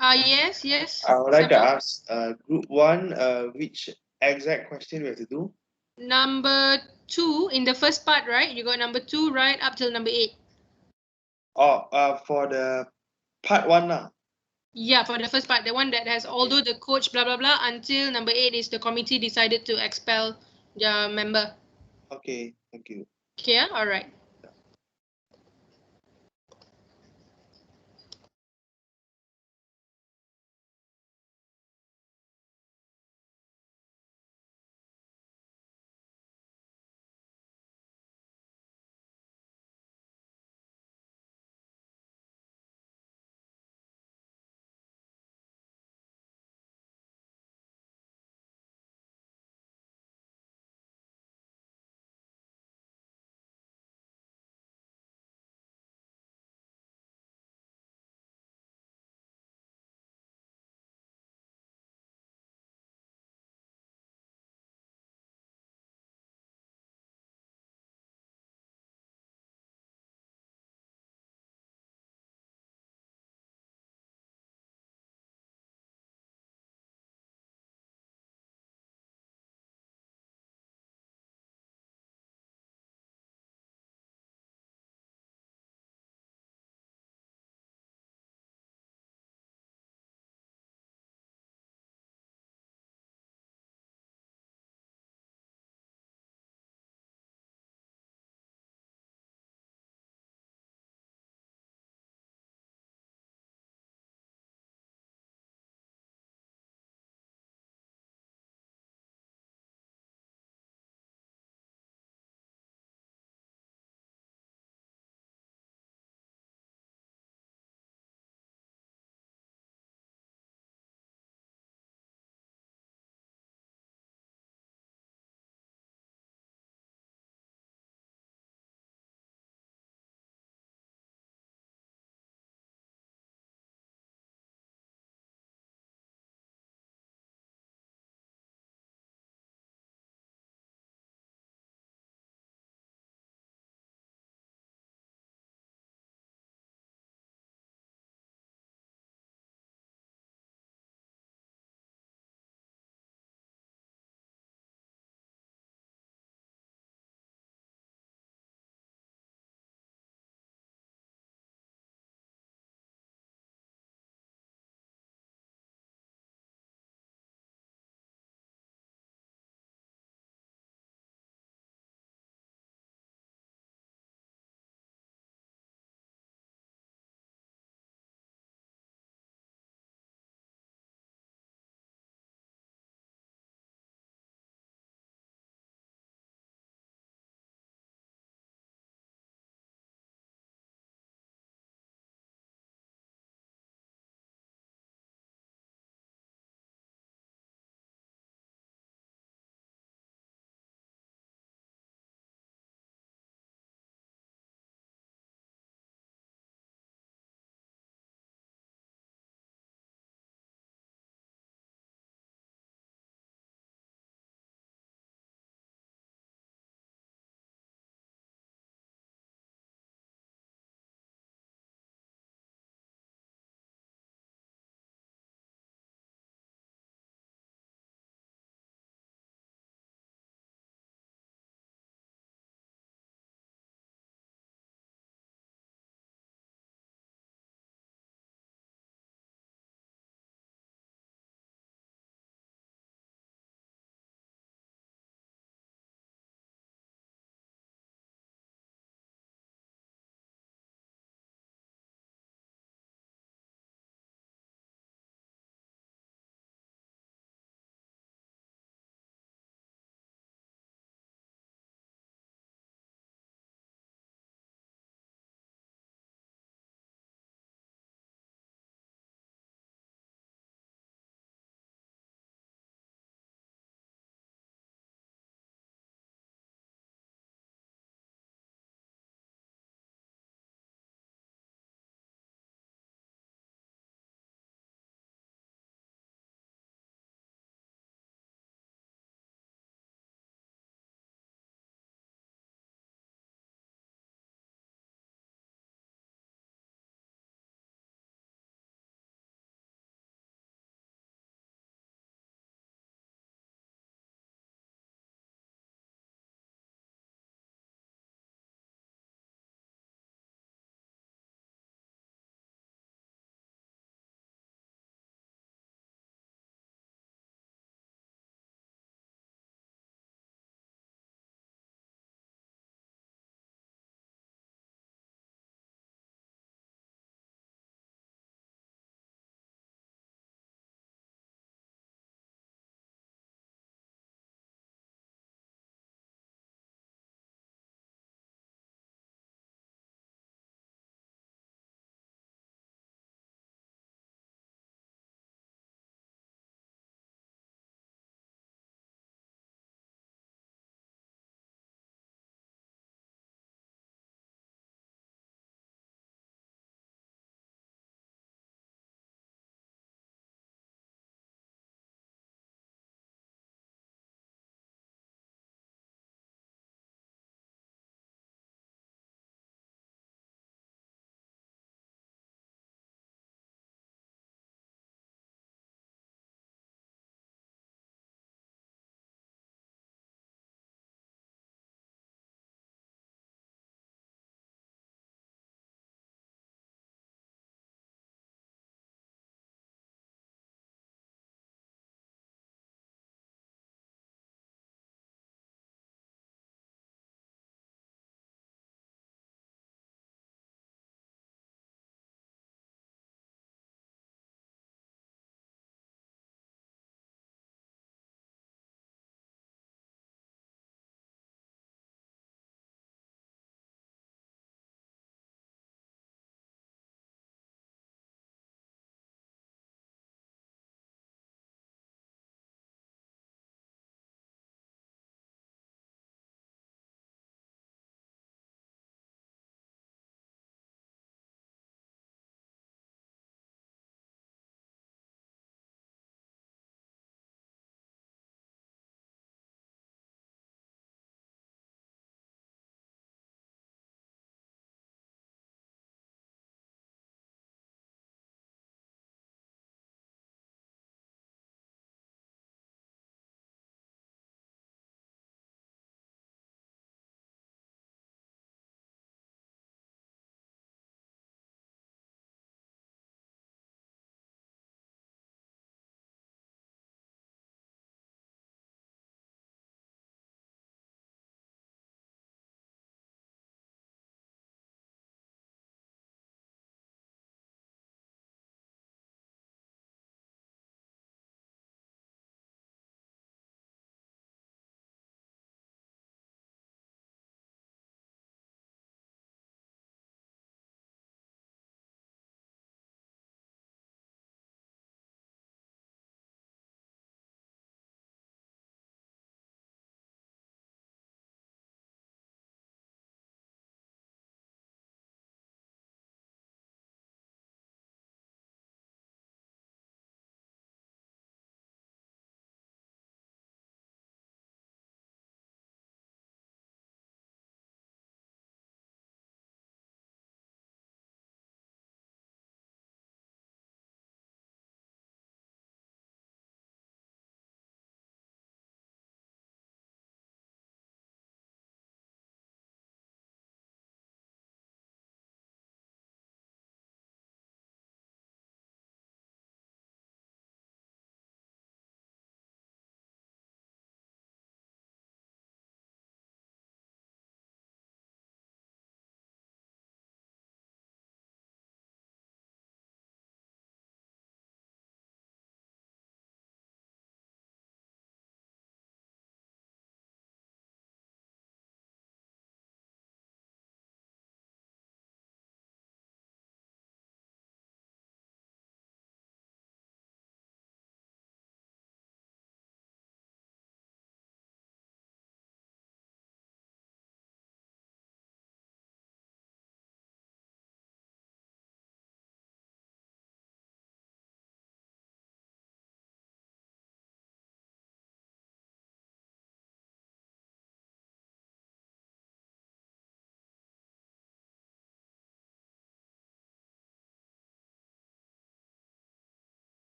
Yes, yes. I would like to Samuel. ask group 1, which exact question we have to do? Number 2 in the first part, right? You got number 2 right up till number 8. Oh, for the part 1 now. Yeah, for the first part, the one that has although the coach blah blah blah until number 8 is the committee decided to expel the member. Okay, thank you. Okay, yeah? All right.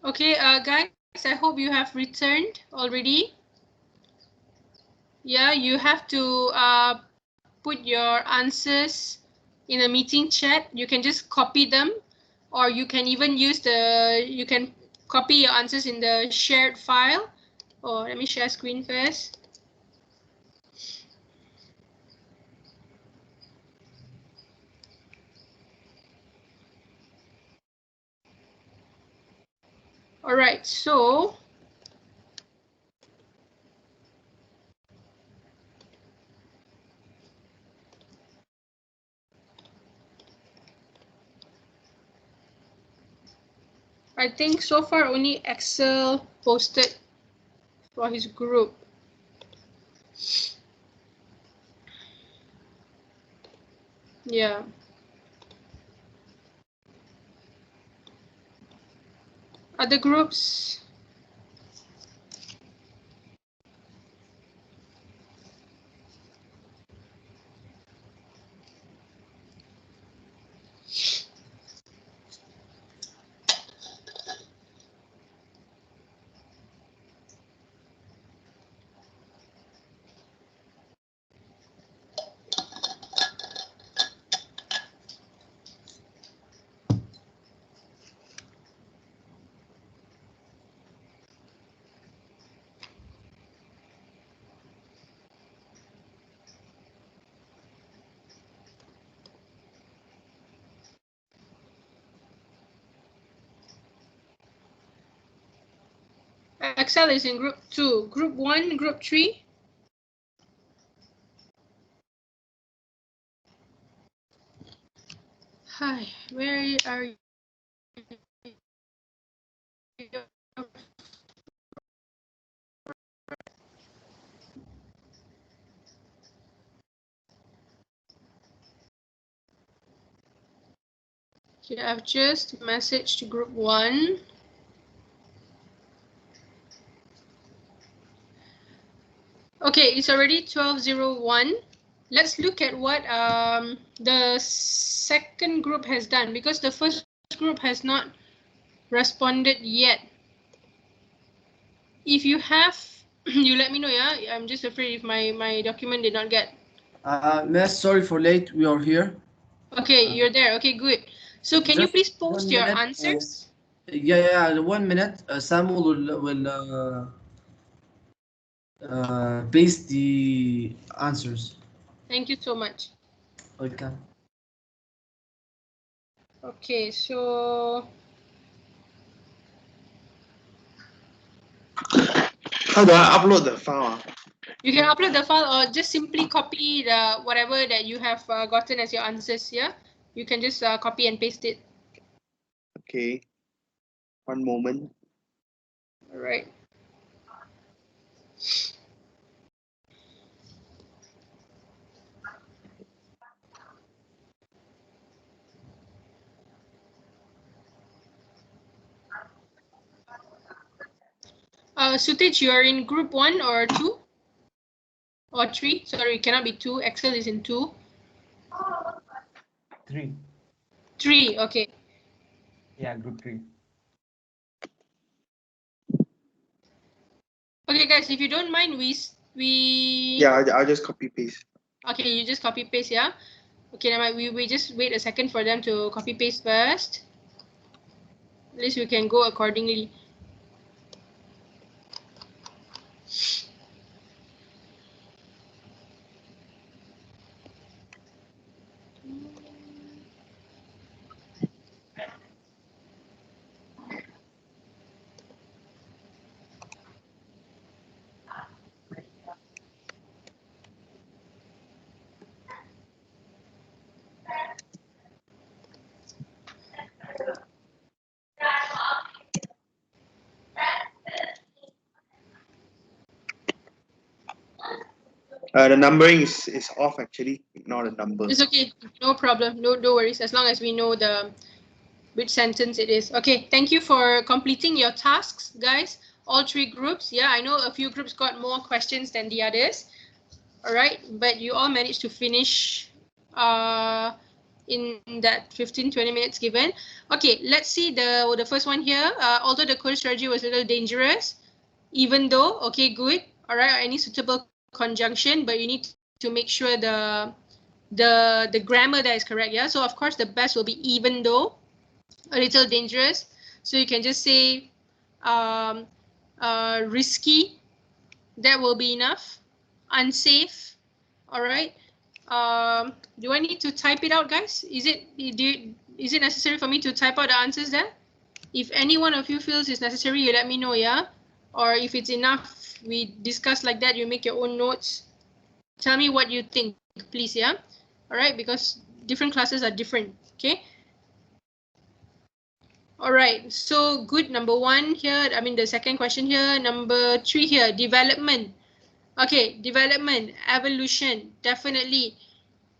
Okay, guys, I hope you have returned already. Yeah, you have to put your answers in a meeting chat. You can just copy them, or you can even use you can copy your answers in the shared file. Oh, let me share screen first. All right, so I think so far only Excel posted for his group. Yeah. Other groups? Excel is in group 2. Group 1, group 3? Hi, where are you? Okay, I've just messaged group 1. Okay, it's already 12:01. Let's look at what the second group has done, because the first group has not responded yet. If you have, you let me know, yeah? I'm just afraid if my document did not get. Miss, sorry for late. We are here. Okay, you're there. Okay, good. So can you Just please post 1 your minute. answers? Yeah. 1 minute. Samuel will paste the answers. Thank you so much. Okay. Okay, so How do I upload the file? you can upload the file or just simply copy the whatever that you have gotten as your answers here. You can just copy and paste it. Okay. One moment. All right. Sutej, you are in group 1 or 2? Or 3? Sorry, it cannot be 2. Excel is in 2. 3. 3, okay. Yeah, group 3. Okay, guys, if you don't mind, we Yeah, I'll just copy paste. Okay, you just copy paste, yeah? Okay, never mind. We just wait a second for them to copy paste first. At least we can go accordingly. The numbering is off actually. Ignore the number. It's okay, no problem, no worries, as long as we know which sentence it is. Okay, thank you for completing your tasks, guys. All 3 groups. Yeah, I know a few groups got more questions than the others. All right, but you all managed to finish in that 15-20 minutes given. Okay, let's see the first one here. Although the code strategy was a little dangerous, even though, okay, good. All right, any suitable conjunction, but you need to make sure the grammar that is correct. Yeah, so of course the best will be even though, a little dangerous. So you can just say risky. That will be enough. Unsafe. All right. Do I need to type it out, guys? Is it necessary for me to type out the answers there? If any one of you feels it's necessary, you let me know, yeah? Or if it's enough, we discuss like that, you make your own notes. Tell me what you think, please, yeah? All right, because different classes are different, okay? All right, so good, number one here, I mean the second question here, number 3 here, development. Okay, development, evolution, definitely.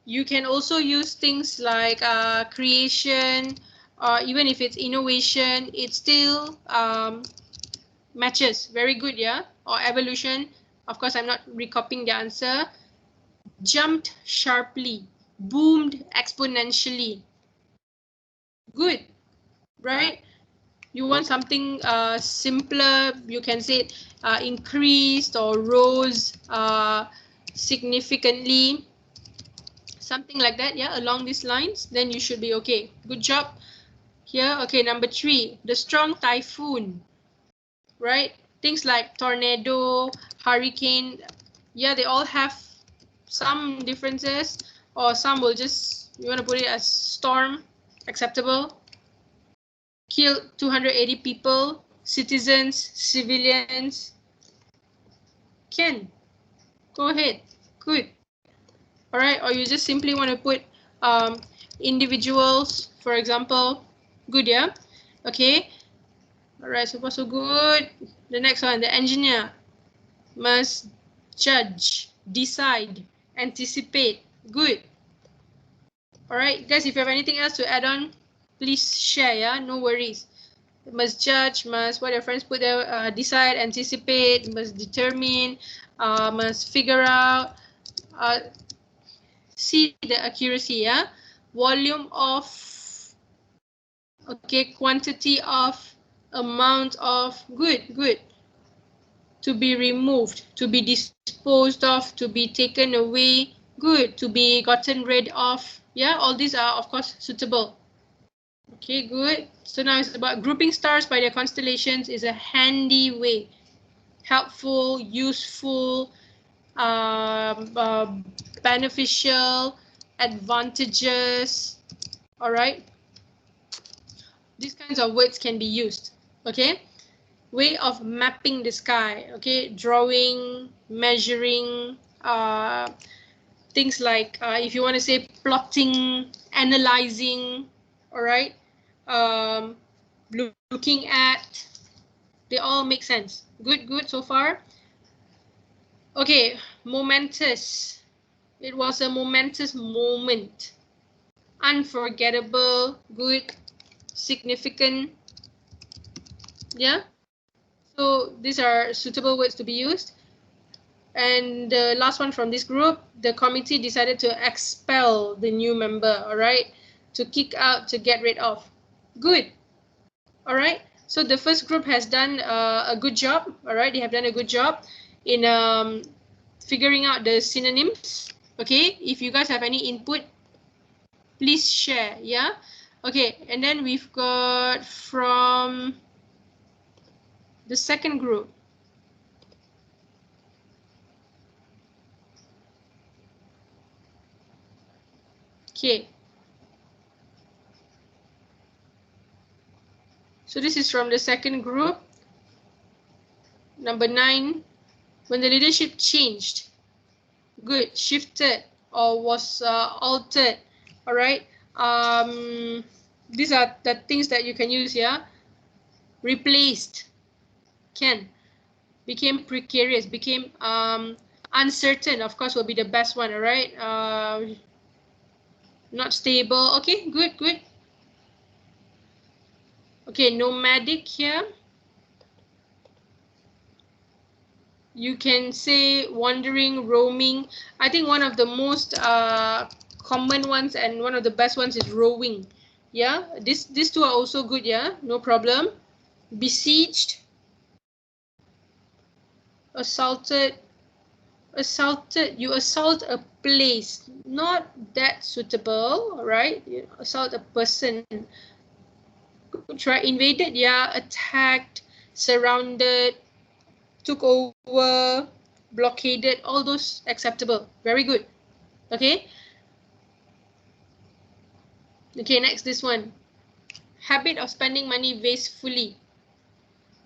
You can also use things like creation, or even if it's innovation, it still matches. Very good, yeah? Or evolution. Of course, I'm not recopying the answer. Jumped sharply, boomed exponentially. Good, right? You want something simpler, you can say increased or rose significantly. Something like that, yeah, along these lines, then you should be okay. Good job here. Okay, number 3, the strong typhoon, right? Things like tornado, hurricane, yeah, they all have some differences, or some will just, you want to put it as storm, acceptable. Killed 280 people, citizens, civilians. Can, go ahead, good. All right, or you just simply want to put individuals, for example. Good, yeah? Okay. All right, so far so good. The next one, the engineer must judge, decide, anticipate. Good. All right, guys, if you have anything else to add on, please share, yeah? No worries. Must judge, must, what your friends put there, decide, anticipate, must determine, must figure out, see the accuracy, yeah? Volume of, okay, quantity of, amount of, good, good. To be removed, to be disposed of, to be taken away, good. To be gotten rid of, yeah? All these are, of course, suitable. Okay, good. So now it's about grouping stars by their constellations is a handy way. Helpful, useful, beneficial, advantageous. All right. These kinds of words can be used. Okay. Way of mapping the sky. Okay. Drawing, measuring, things like if you want to say plotting, analyzing. All right. Looking at. They all make sense. Good, good so far. Okay, momentous. It was a momentous moment. Unforgettable, good, significant. Yeah. So these are suitable words to be used. And the last one from this group, the committee decided to expel the new member, all right? To kick out, to get rid of. Good. All right. So the first group has done a good job, all right? They have done a good job in figuring out the synonyms. Okay, if you guys have any input, please share, yeah? Okay, and then we've got from the second group. Okay. So this is from the second group. Number 9, when the leadership changed. Good, shifted or was altered, all right? These are the things that you can use, yeah? Replaced, can. Became precarious, became uncertain, of course, will be the best one, all right? Not stable. Okay, good, good. Okay, nomadic here. You can say wandering, roaming. I think one of the most common ones and one of the best ones is rowing. Yeah, these two are also good. Yeah, no problem. Besieged, assaulted, you assault a place, not that suitable. All right, you assault a person. Try invaded, yeah, attacked, surrounded, took over, blockaded, all those acceptable. Very good. Okay. Okay, next this one. Habit of spending money wastefully.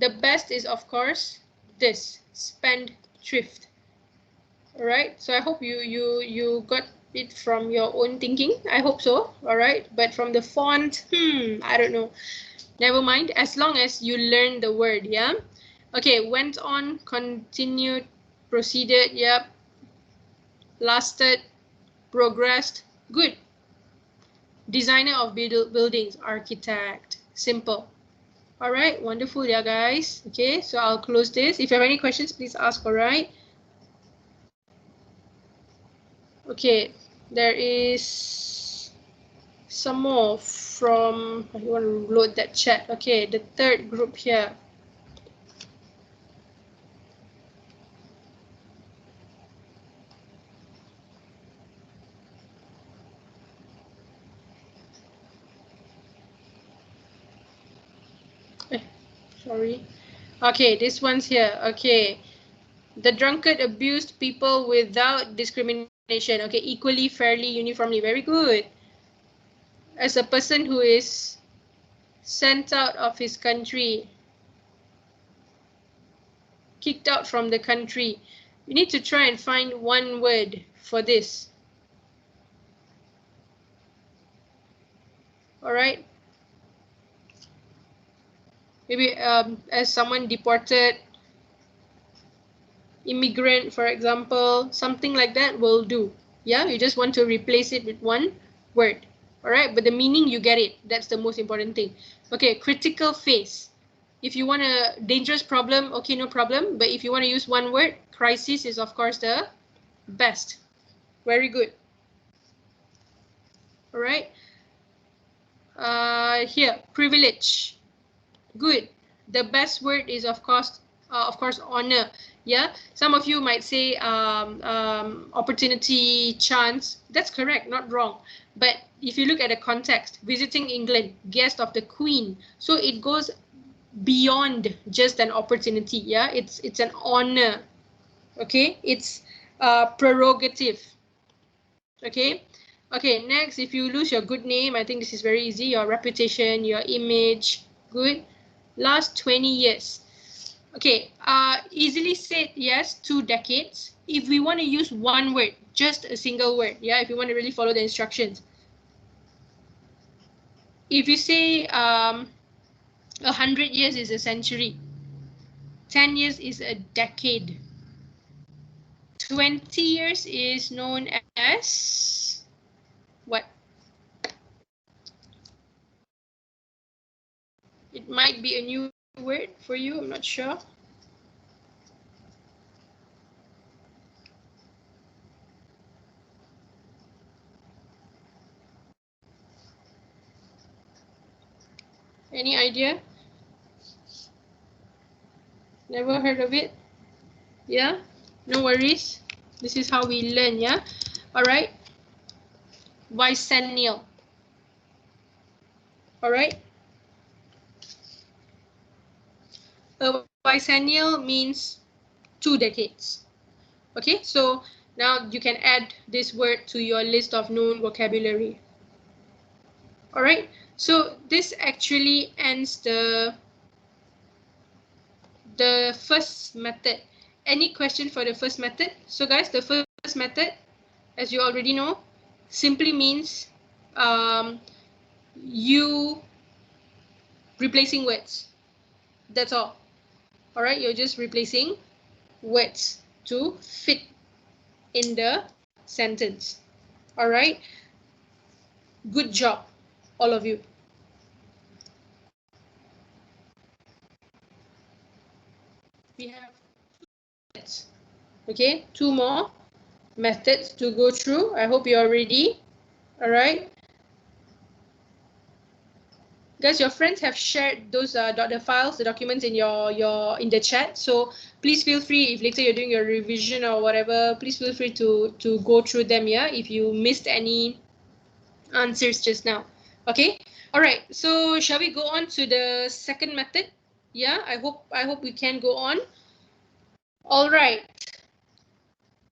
The best is, of course, this, spend thrift. All right, so I hope you got it from your own thinking. I hope so. All right, but from the font, I don't know. Never mind, as long as you learn the word. Yeah. Okay, went on, continued, proceeded. Yep. Lasted, progressed. Good. Designer of buildings, architect. Simple. All right, wonderful, yeah, guys. Okay, so I'll close this. If you have any questions, please ask. All right. Okay, there is some more from, I want to load that chat. Okay, the third group here. Sorry. Okay, this one's here. Okay. The drunkard abused people without discrimination. Okay, equally, fairly, uniformly. Very good. As a person who is sent out of his country, kicked out from the country, you need to try and find one word for this. All right. Maybe as someone deported, immigrant, for example, something like that will do. Yeah, you just want to replace it with one word. All right, but the meaning, you get it. That's the most important thing. Okay, critical phase. If you want a dangerous problem, okay, no problem. But if you want to use one word, crisis is of course the best. Very good. All right. Here, privilege. Good. The best word is of course, honor. Yeah. Some of you might say opportunity, chance. That's correct, not wrong. But if you look at the context, visiting England, guest of the Queen, so it goes beyond just an opportunity. Yeah, it's an honor. Okay, it's prerogative. Okay. Okay, next, if you lose your good name, I think this is very easy. Your reputation, your image. Good. Last 20 years. Okay, easily said, yes, 2 decades. If we want to use one word, just a single word, yeah, if you want to really follow the instructions. If you say 100 years is a century, 10 years is a decade, 20 years is known as what? It might be a new word for you, I'm not sure. Any idea? Never heard of it? Yeah, no worries. This is how we learn, yeah? All right. Bicentennial. All right. A bicentennial means 2 decades. Okay, so now you can add this word to your list of known vocabulary. All right, so this actually ends the first method. Any question for the first method? So guys, the first method, as you already know, simply means you replacing words. That's all. All right, you're just replacing words to fit in the sentence. All right, good job, all of you. We have okay, 2 more methods to go through. I hope you're ready. All right. Guys, your friends have shared those the files, the documents in in the chat. So please feel free, if later you're doing your revision or whatever, please feel free to go through them. Yeah, if you missed any answers just now. Okay. All right. So shall we go on to the second method? Yeah. I hope we can go on. All right.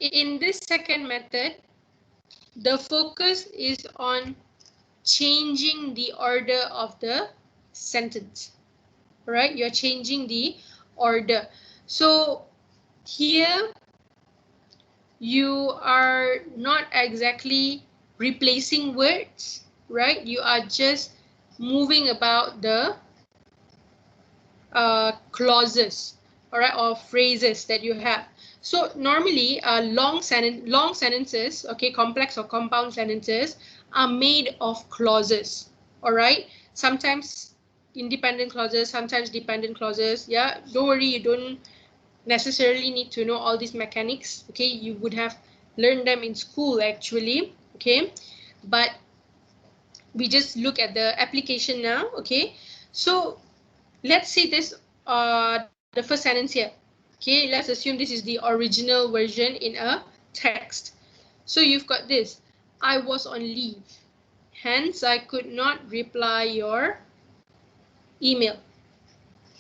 In this second method, the focus is on changing the order of the sentence. Right? You're changing the order. So here you are not exactly replacing words, right? You are just moving about the clauses, all right, or phrases that you have. So normally long sentences, okay, complex or compound sentences are made of clauses, all right? Sometimes independent clauses, sometimes dependent clauses. Yeah, don't worry, you don't necessarily need to know all these mechanics, okay? You would have learned them in school actually, okay? But we just look at the application now, okay? So let's see this the first sentence here, okay? Let's assume this is the original version in a text. So you've got this: I was on leave, hence I could not reply your email.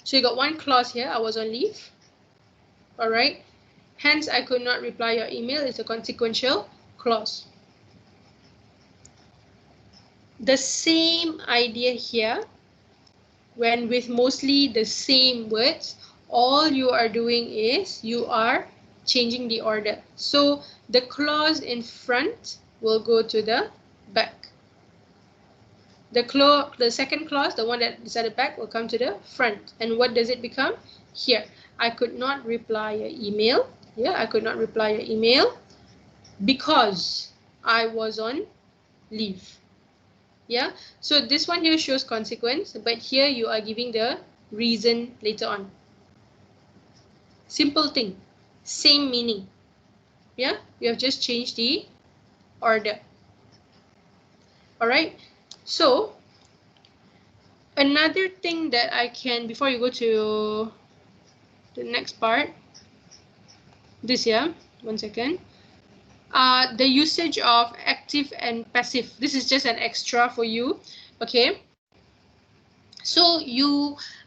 So you got one clause here: I was on leave, all right? Hence I could not reply your email. It's a consequential clause. The same idea here, when with mostly the same words, all you are doing is you are changing the order. So the clause in front will go to the back. The second clause, the one that is at the back, will come to the front. And what does it become? Here, I could not reply your email. Yeah, I could not reply your email because I was on leave. Yeah, so this one here shows consequence, but here you are giving the reason later on. Simple thing, same meaning. Yeah, you have just changed the order. All right, so another thing that I can, before you go to the next part, this here, 1 second. The usage of active and passive. This is just an extra for you, okay? So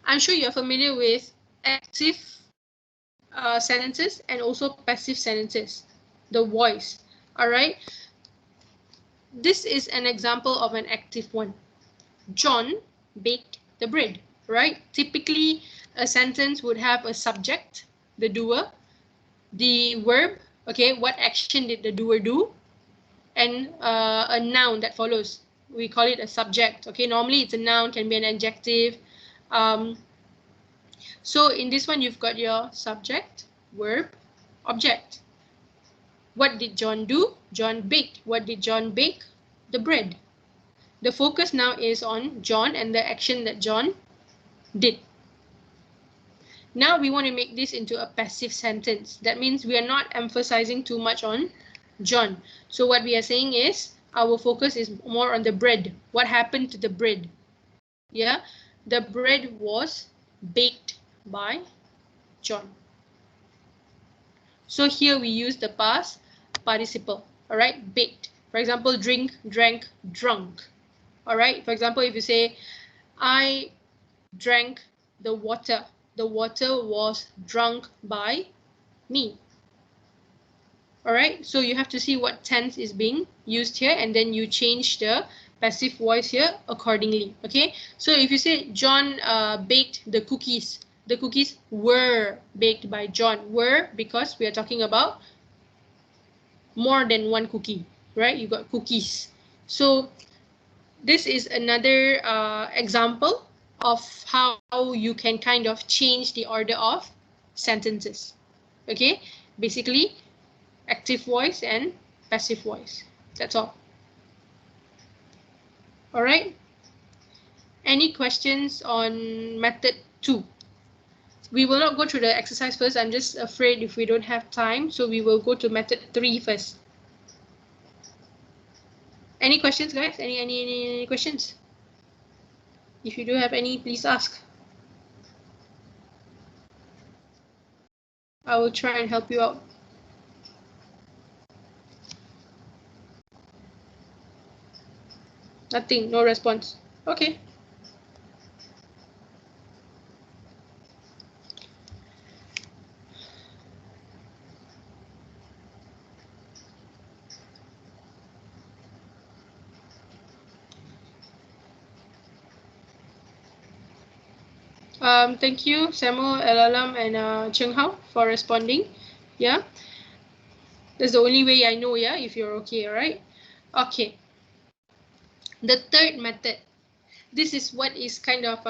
I'm sure you're familiar with active sentences and also passive sentences, the voice, all right? This is an example of an active one. John baked the bread, right? Typically, a sentence would have a subject, the doer, the verb, okay, what action did the doer do, and a noun that follows. We call it a subject, okay? Normally, it's a noun, can be an adjective. So in this one, you've got your subject, verb, object. What did John do? John baked. What did John bake? The bread. The focus now is on John and the action that John did. Now we want to make this into a passive sentence. That means we are not emphasizing too much on John. So what we are saying is our focus is more on the bread. What happened to the bread? Yeah, the bread was baked by John. So here we use the past participle, all right, baked. For example, drink, drank, drunk. All right, for example, if you say, I drank the water was drunk by me. All right, so you have to see what tense is being used here, and then you change the passive voice here accordingly. Okay, so if you say John baked the cookies were baked by John. Were, because we are talking about more than one cookie, right? You got cookies. So this is another example of how you can kind of change the order of sentences. Okay, basically active voice and passive voice. That's all. All right. Any questions on method 2? We will not go through the exercise first. I'm just afraid if we don't have time. So we will go to method 3 first. Any questions, guys? Any questions? If you do have any, please ask. I will try and help you out. Nothing, no response. Okay. Thank you, Samuel, Elalam, and Cheng Hao for responding. Yeah, that's the only way I know. Yeah, if you're okay, right? Okay. The third method. This is what is kind of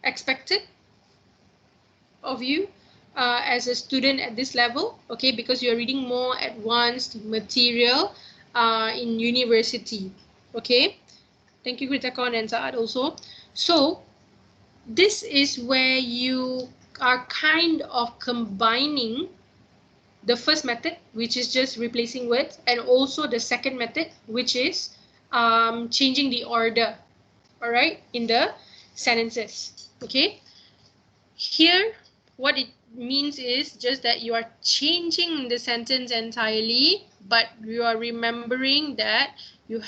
expected of you as a student at this level. Okay, because you're reading more advanced material in university. Okay. Thank you, Kritakon and Saad also. So this is where you are kind of combining the first method, which is just replacing words, and also the second method, which is changing the order, all right, in the sentences. Okay, here what it means is just that you are changing the sentence entirely, but you are remembering that you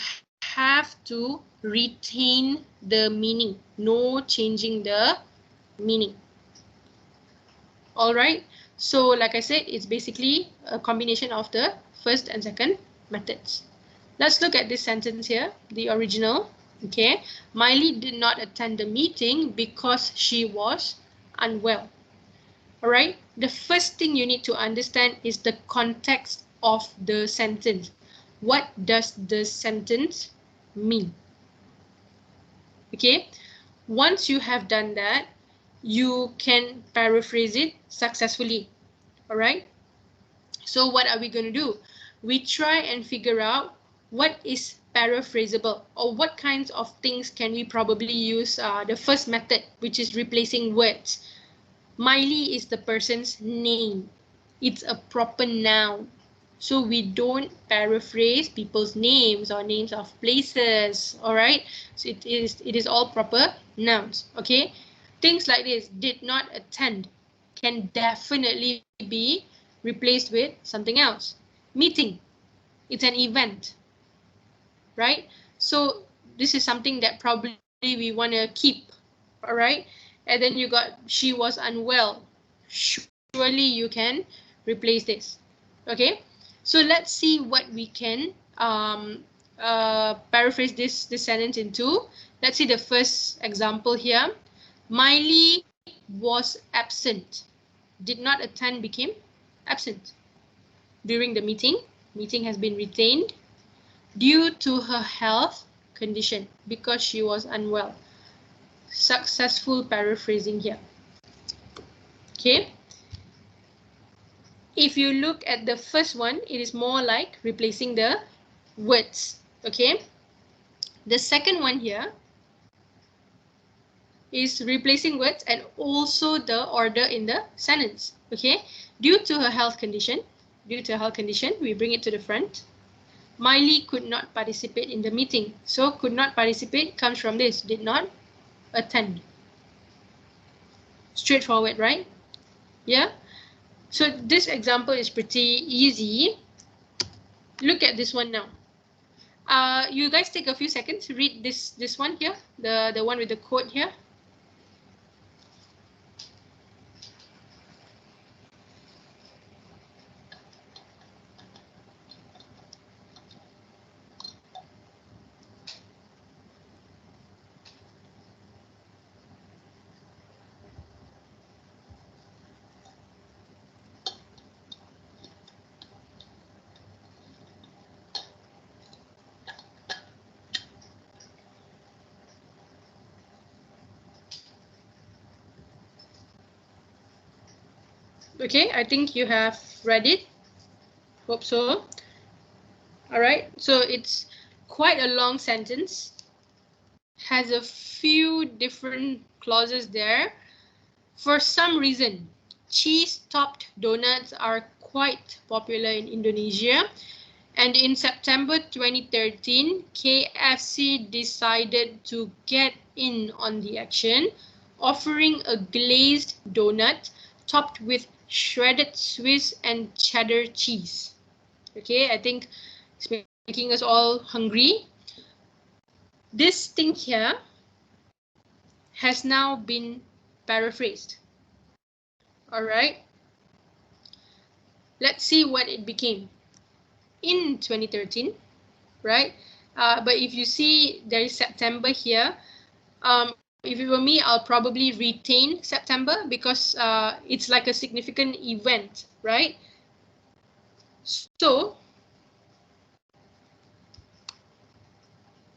have to retain the meaning, no changing the meaning. All right, so like I said, it's basically a combination of the first and second methods. Let's look at this sentence here, the original. Okay, Miley did not attend the meeting because she was unwell. All right, the first thing you need to understand is the context of the sentence. What does the sentence mean? Okay, once you have done that, you can paraphrase it successfully. All right, so what are we going to do? We try and figure out what is paraphrasable, or what kinds of things can we probably use the first method, which is replacing words. Miley is the person's name. It's a proper noun. So we don't paraphrase people's names or names of places. All right. So it is all proper nouns. Okay. Things like this, did not attend, can definitely be replaced with something else. Meeting. It's an event. Right. So this is something that probably we want to keep. All right. And then you got she was unwell. Surely you can replace this. Okay, so let's see what we can paraphrase this sentence into. Let's see the first example here. Miley was absent. Did not attend became absent. During the meeting, meeting has been retained due to her health condition, because she was unwell. Successful paraphrasing here. Okay. If you look at the first one, it is more like replacing the words. Okay. The second one here is replacing words and also the order in the sentence. Okay. Due to her health condition, we bring it to the front. Miley could not participate in the meeting. So could not participate comes from this, did not attend. Straightforward, right? Yeah. So this example is pretty easy. Look at this one now. You guys take a few seconds to read this one here, the one with the quote here. Okay, I think you have read it. Hope so. All right, so it's quite a long sentence. Has a few different clauses there. For some reason, cheese-topped donuts are quite popular in Indonesia. And in September 2013, KFC decided to get in on the action, offering a glazed donut topped with shredded Swiss and cheddar cheese. Okay, I think it's making us all hungry. This thing here has now been paraphrased. All right. Let's see what it became in 2013, right? But if you see there is September here, if it were me, I'll probably retain September because it's like a significant event, right? So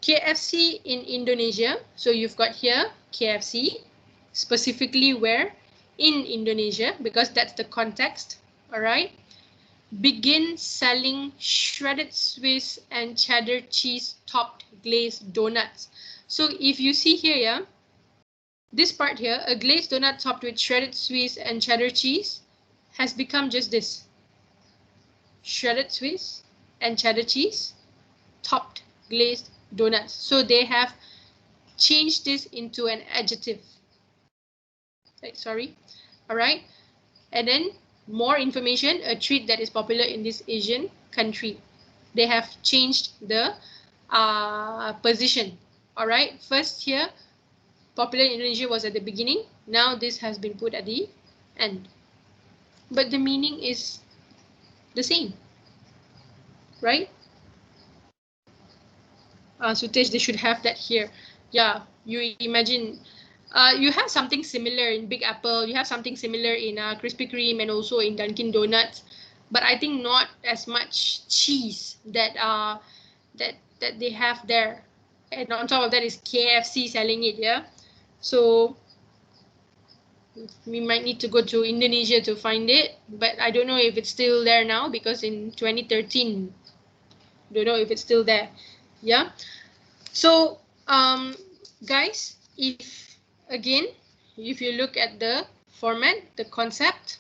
KFC in Indonesia, so you've got here KFC, specifically where? In Indonesia, because that's the context, all right? Begin selling shredded Swiss and cheddar cheese topped glazed donuts. So if you see here, yeah, this part here, a glazed donut topped with shredded Swiss and cheddar cheese has become just this. Shredded Swiss and cheddar cheese topped glazed donuts. So they have changed this into an adjective. Sorry. All right. And then more information, a treat that is popular in this Asian country. They have changed the position. All right. First here, popular in Indonesia was at the beginning. Now this has been put at the end. But the meaning is the same. Right? Sutesh, they should have that here. Yeah, you imagine you have something similar in Big Apple, you have something similar in Krispy Kreme and also in Dunkin' Donuts, but I think not as much cheese that that they have there. And on top of that is KFC selling it, yeah. So we might need to go to Indonesia to find it, but I don't know if it's still there now because in 2013, don't know if it's still there. Yeah. So guys, if you look at the format, the concept,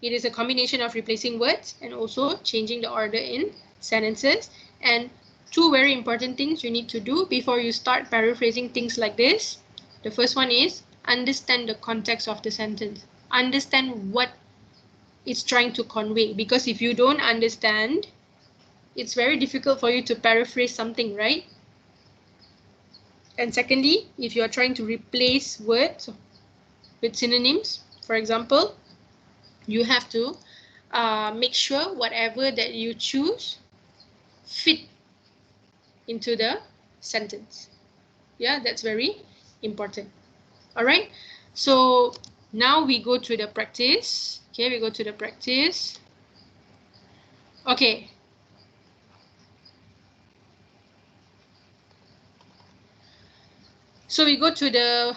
it is a combination of replacing words and also changing the order in sentences. And two very important things you need to do before you start paraphrasing things like this. The first one is understand the context of the sentence. Understand what it's trying to convey, because if you don't understand, it's very difficult for you to paraphrase something, right? And secondly, if you are trying to replace words with synonyms, for example, you have to make sure whatever that you choose fit into the sentence. Yeah, that's very important. All right. So now we go to the practice. Okay, we go to the practice. Okay. So we go to the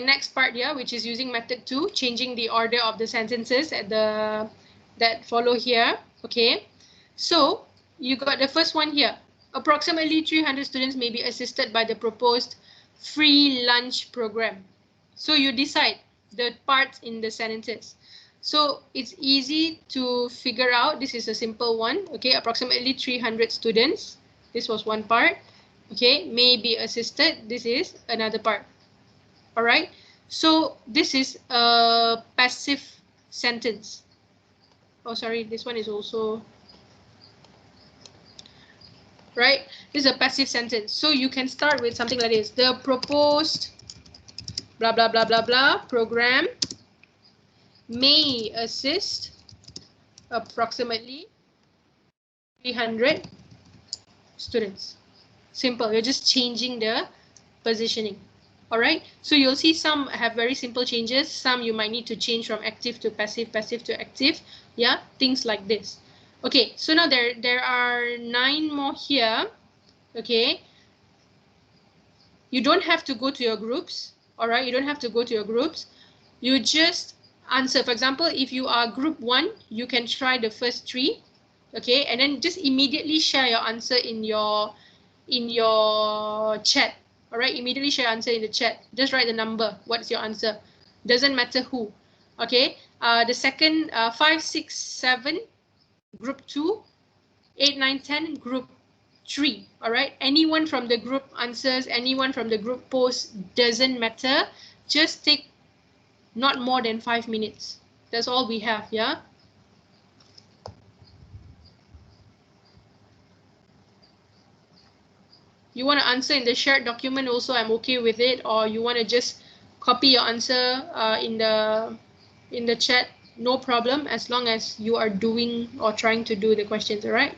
next part here, which is using method 2, changing the order of the sentences at that follow here. Okay. So you got the first one here. Approximately 300 students may be assisted by the proposed free lunch program. So you decide the parts in the sentences. So it's easy to figure out. This is a simple one. Okay, approximately 300 students. This was one part. Okay, may be assisted. This is another part. All right. So this is a passive sentence. Oh, sorry. This one is also right. This is a passive sentence. So you can start with something like this. The proposed blah, blah, blah, blah, blah program may assist approximately 300 students. Simple. You're just changing the positioning. All right. So you'll see some have very simple changes. Some you might need to change from active to passive, passive to active. Yeah, things like this. Okay. So now there are 9 more here. Okay. You don't have to go to your groups. All right. You don't have to go to your groups. You just answer. For example, if you are group 1, you can try the first 3. Okay. And then just immediately share your answer in your chat. All right, immediately share answer in the chat. Just write the number. What's your answer? Doesn't matter who. Okay. The second 5, 6, 7, group 2. 8, 9, 10, group 3. All right. Anyone from the group answers, anyone from the group posts, doesn't matter. Just take not more than 5 minutes. That's all we have, yeah? You want to answer in the shared document also, I'm okay with it, or you want to just copy your answer in the chat, no problem, as long as you are doing or trying to do the questions, all right?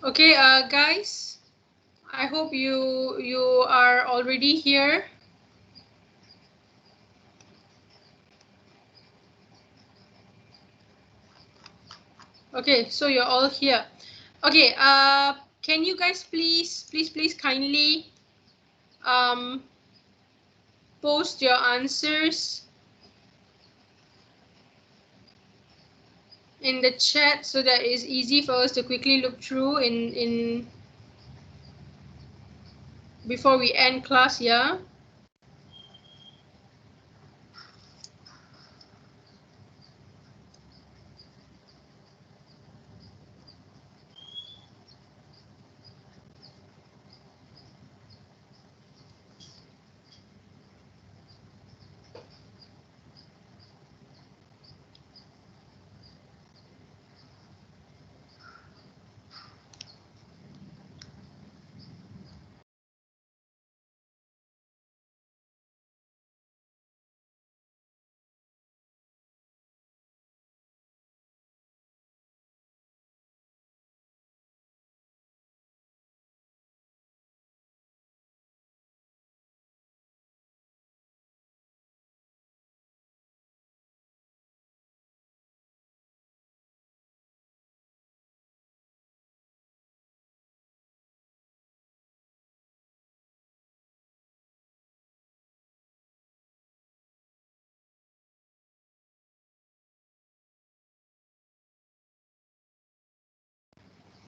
Okay, guys, I hope you are already here. Okay, so you're all here. Okay, can you guys please kindly post your answers in the chat so that it's easy for us to quickly look through in before we end class, yeah?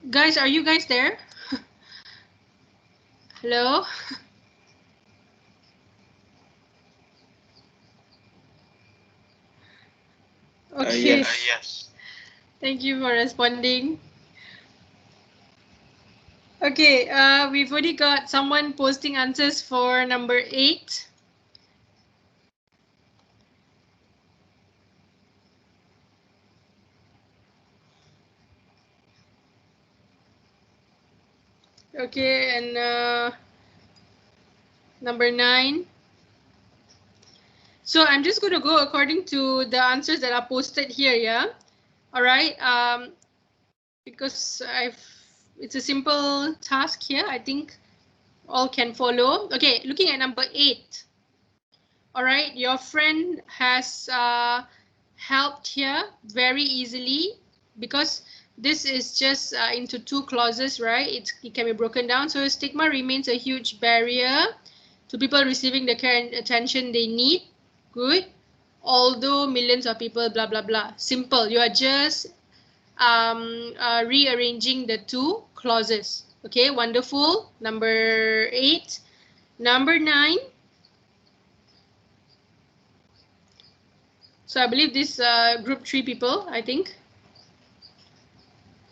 Guys, are you guys there? Hello? Okay. Yes. Thank you for responding. Okay, we've already got someone posting answers for number 8. Okay, and number 9. So I'm just going to go according to the answers that are posted here, yeah? All right, because it's a simple task here. I think all can follow. Okay, looking at number 8. All right, your friend has helped here very easily because this is just into 2 clauses, right? It can be broken down. So stigma remains a huge barrier to people receiving the care and attention they need. Good. Although millions of people, blah, blah, blah. Simple. You are just rearranging the 2 clauses. Okay, wonderful. Number 8. Number 9. So I believe this group 3 people, I think.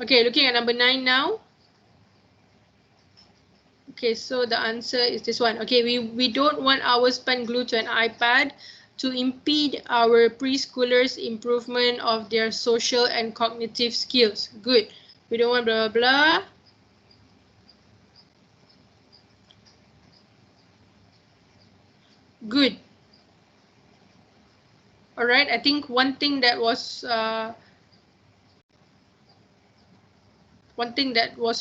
Okay, looking at number 9 now. Okay, so the answer is this one. Okay, we don't want hours spent glued to an iPad to impede our preschoolers' improvement of their social and cognitive skills. Good. We don't want blah, blah, blah. Good. All right, I think one thing that was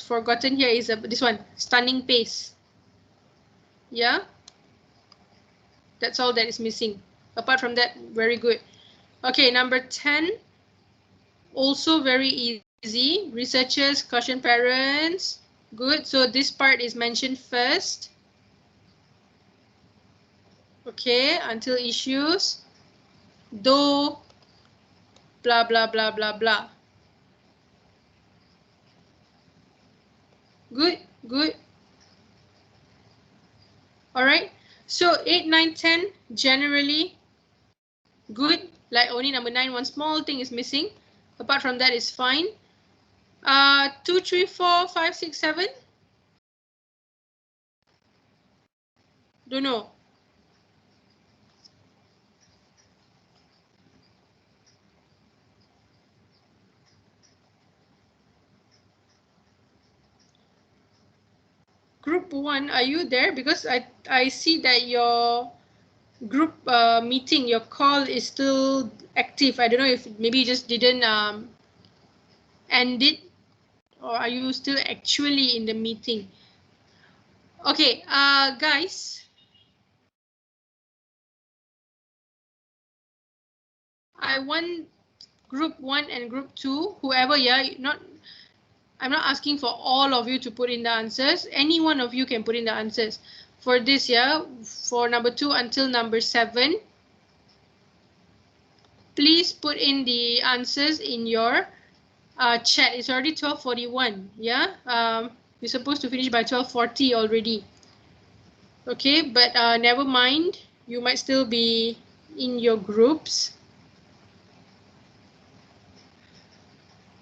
forgotten here is this one, stunning pace. Yeah, that's all that is missing. Apart from that, very good. Okay, number 10, also very easy. Researchers caution parents. Good, so this part is mentioned first. Okay, until issues. Though, blah, blah, blah, blah, blah. Good, good. All right, so 8, 9, 10, generally good. Like only number 9, one small thing is missing. Apart from that, it's fine. 2, 3, 4, 5, 6, 7. Don't know. Group 1, are you there? Because I see that your group meeting, your call is still active. I don't know if maybe you just didn't end it or are you still actually in the meeting? Okay, guys. I want group 1 and group 2, whoever, yeah, I'm not asking for all of you to put in the answers. Any one of you can put in the answers. For this, yeah, for number 2 until number 7, please put in the answers in your chat. It's already 12:41, yeah? We're supposed to finish by 12:40 already. Okay, but never mind. You might still be in your groups.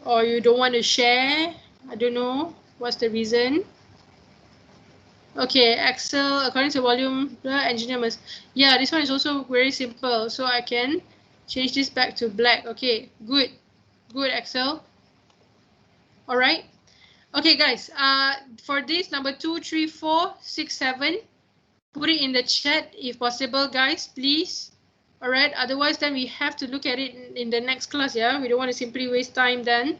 Or you don't want to share. I don't know. What's the reason? Okay, Excel, according to volume, the engineer must... Yeah, this one is also very simple. So I can change this back to black. Okay, good. Good, Excel. All right. Okay, guys. For this, number 2, 3, 4, 6, 7, put it in the chat if possible, guys, please. All right. Otherwise, then we have to look at it in the next class, yeah? We don't want to simply waste time then.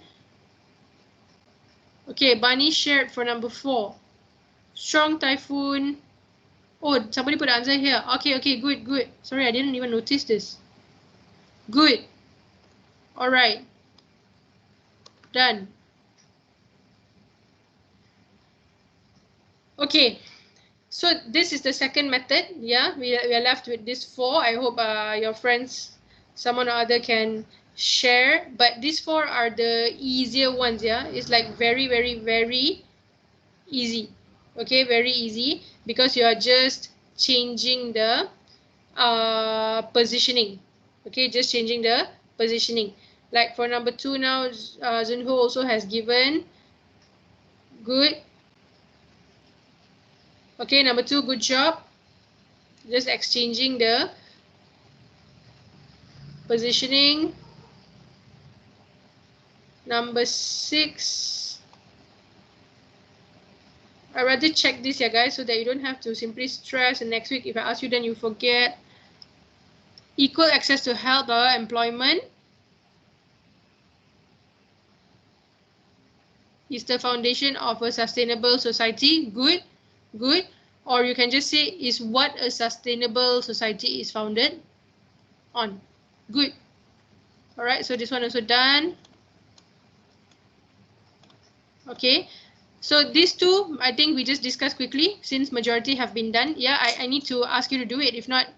Okay, Bunny shared for number 4. Strong typhoon. Oh, somebody put the answer here. Okay, okay, good, good. Sorry, I didn't even notice this. Good. All right. Done. Okay. So this is the second method. Yeah, we are left with this 4. I hope your friends, someone or other can share. But these 4 are the easier ones. Yeah, it's like very, very, very easy. Okay, very easy because you are just changing the positioning. Okay, just changing the positioning. Like for number 2 now, Zunho also has given. Good. Okay, number 2, good job. Just exchanging the positioning. Number 6. I'd rather check this, yeah, guys, so that you don't have to simply stress. And next week, if I ask you, then you forget. Equal access to health or employment is the foundation of a sustainable society. Good, good. Or you can just say is what a sustainable society is founded on. Good. All right, so this one also done. Okay, so these 2, I think we just discussed quickly since majority have been done. Yeah, I need to ask you to do it. If not,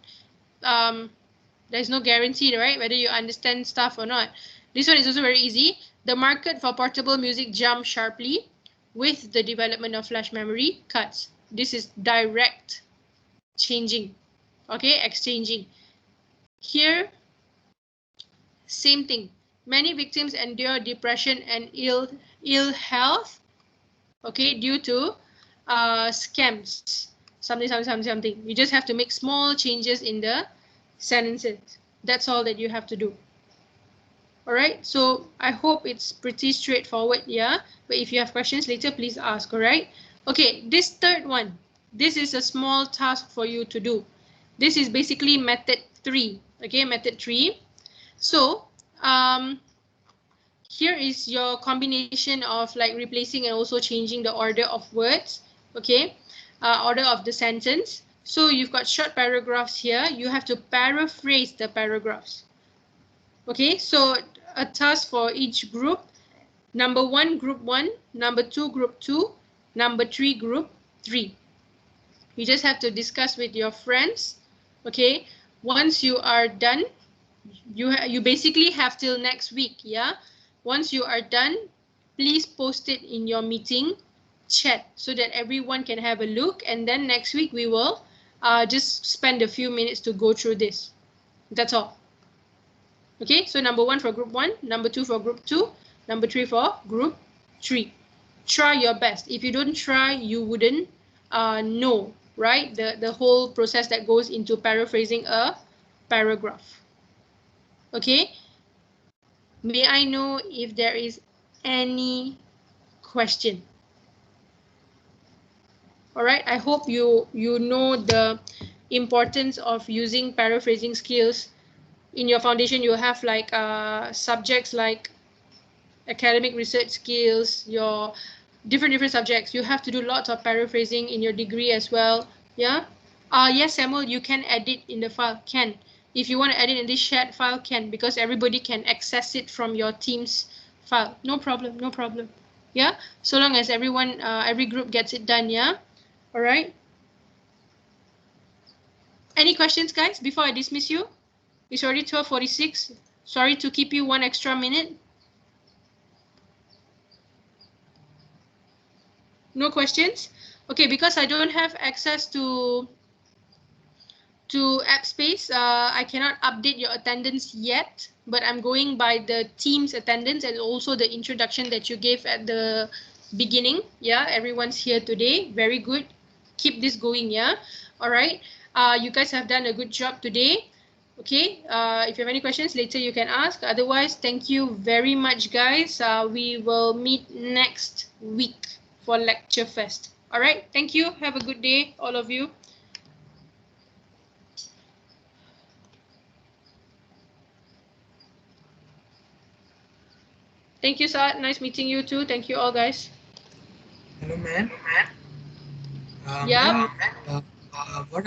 there's no guarantee, right, whether you understand stuff or not. This one is also very easy. The market for portable music jumped sharply with the development of flash memory cards. This is direct changing. Okay, exchanging. Here, same thing. Many victims endure depression and ill health, okay, due to scams. Something. You just have to make small changes in the sentences. That's all that you have to do. All right, so I hope it's pretty straightforward, yeah? But if you have questions later, please ask, all right? Okay, this third one, this is a small task for you to do. This is basically method 3, okay, method 3. So, here is your combination of like replacing and also changing the order of words, okay, order of the sentence. So you've got short paragraphs here. You have to paraphrase the paragraphs. Okay, so a task for each group. Number 1, group 1. Number 2, group 2. Number 3, group 3. You just have to discuss with your friends. Okay, once you are done, you basically have till next week, yeah? Once you are done, please post it in your meeting chat so that everyone can have a look. And then next week we will just spend a few minutes to go through this. That's all. Okay, so number 1 for group 1, number 2 for group 2, number 3 for group 3. Try your best. If you don't try, you wouldn't know, right? The whole process that goes into paraphrasing a paragraph. Okay, may I know if there is any question? All right, I hope you know the importance of using paraphrasing skills. In your foundation, you have like subjects like academic research skills, your different subjects. You have to do lots of paraphrasing in your degree as well. Yeah. Yes, Samuel, you can edit in the file. Can. If you want to edit in this shared file, can, because everybody can access it from your team's file. No problem. No problem. Yeah. So long as everyone, every group gets it done. Yeah. All right. Any questions, guys, before I dismiss you? It's already 12:46. Sorry to keep you one extra minute. No questions? Okay, because I don't have access to AppSpace, I cannot update your attendance yet, but I'm going by the team's attendance and also the introduction that you gave at the beginning. Yeah, everyone's here today. Very good. Keep this going, yeah? All right. You guys have done a good job today. Okay, if you have any questions later, you can ask. Otherwise, thank you very much, guys. We will meet next week for Lecture Fest. All right, thank you. Have a good day, all of you. Thank you, Saad. Nice meeting you too. Thank you all, guys. Hello, ma'am. Yeah. What about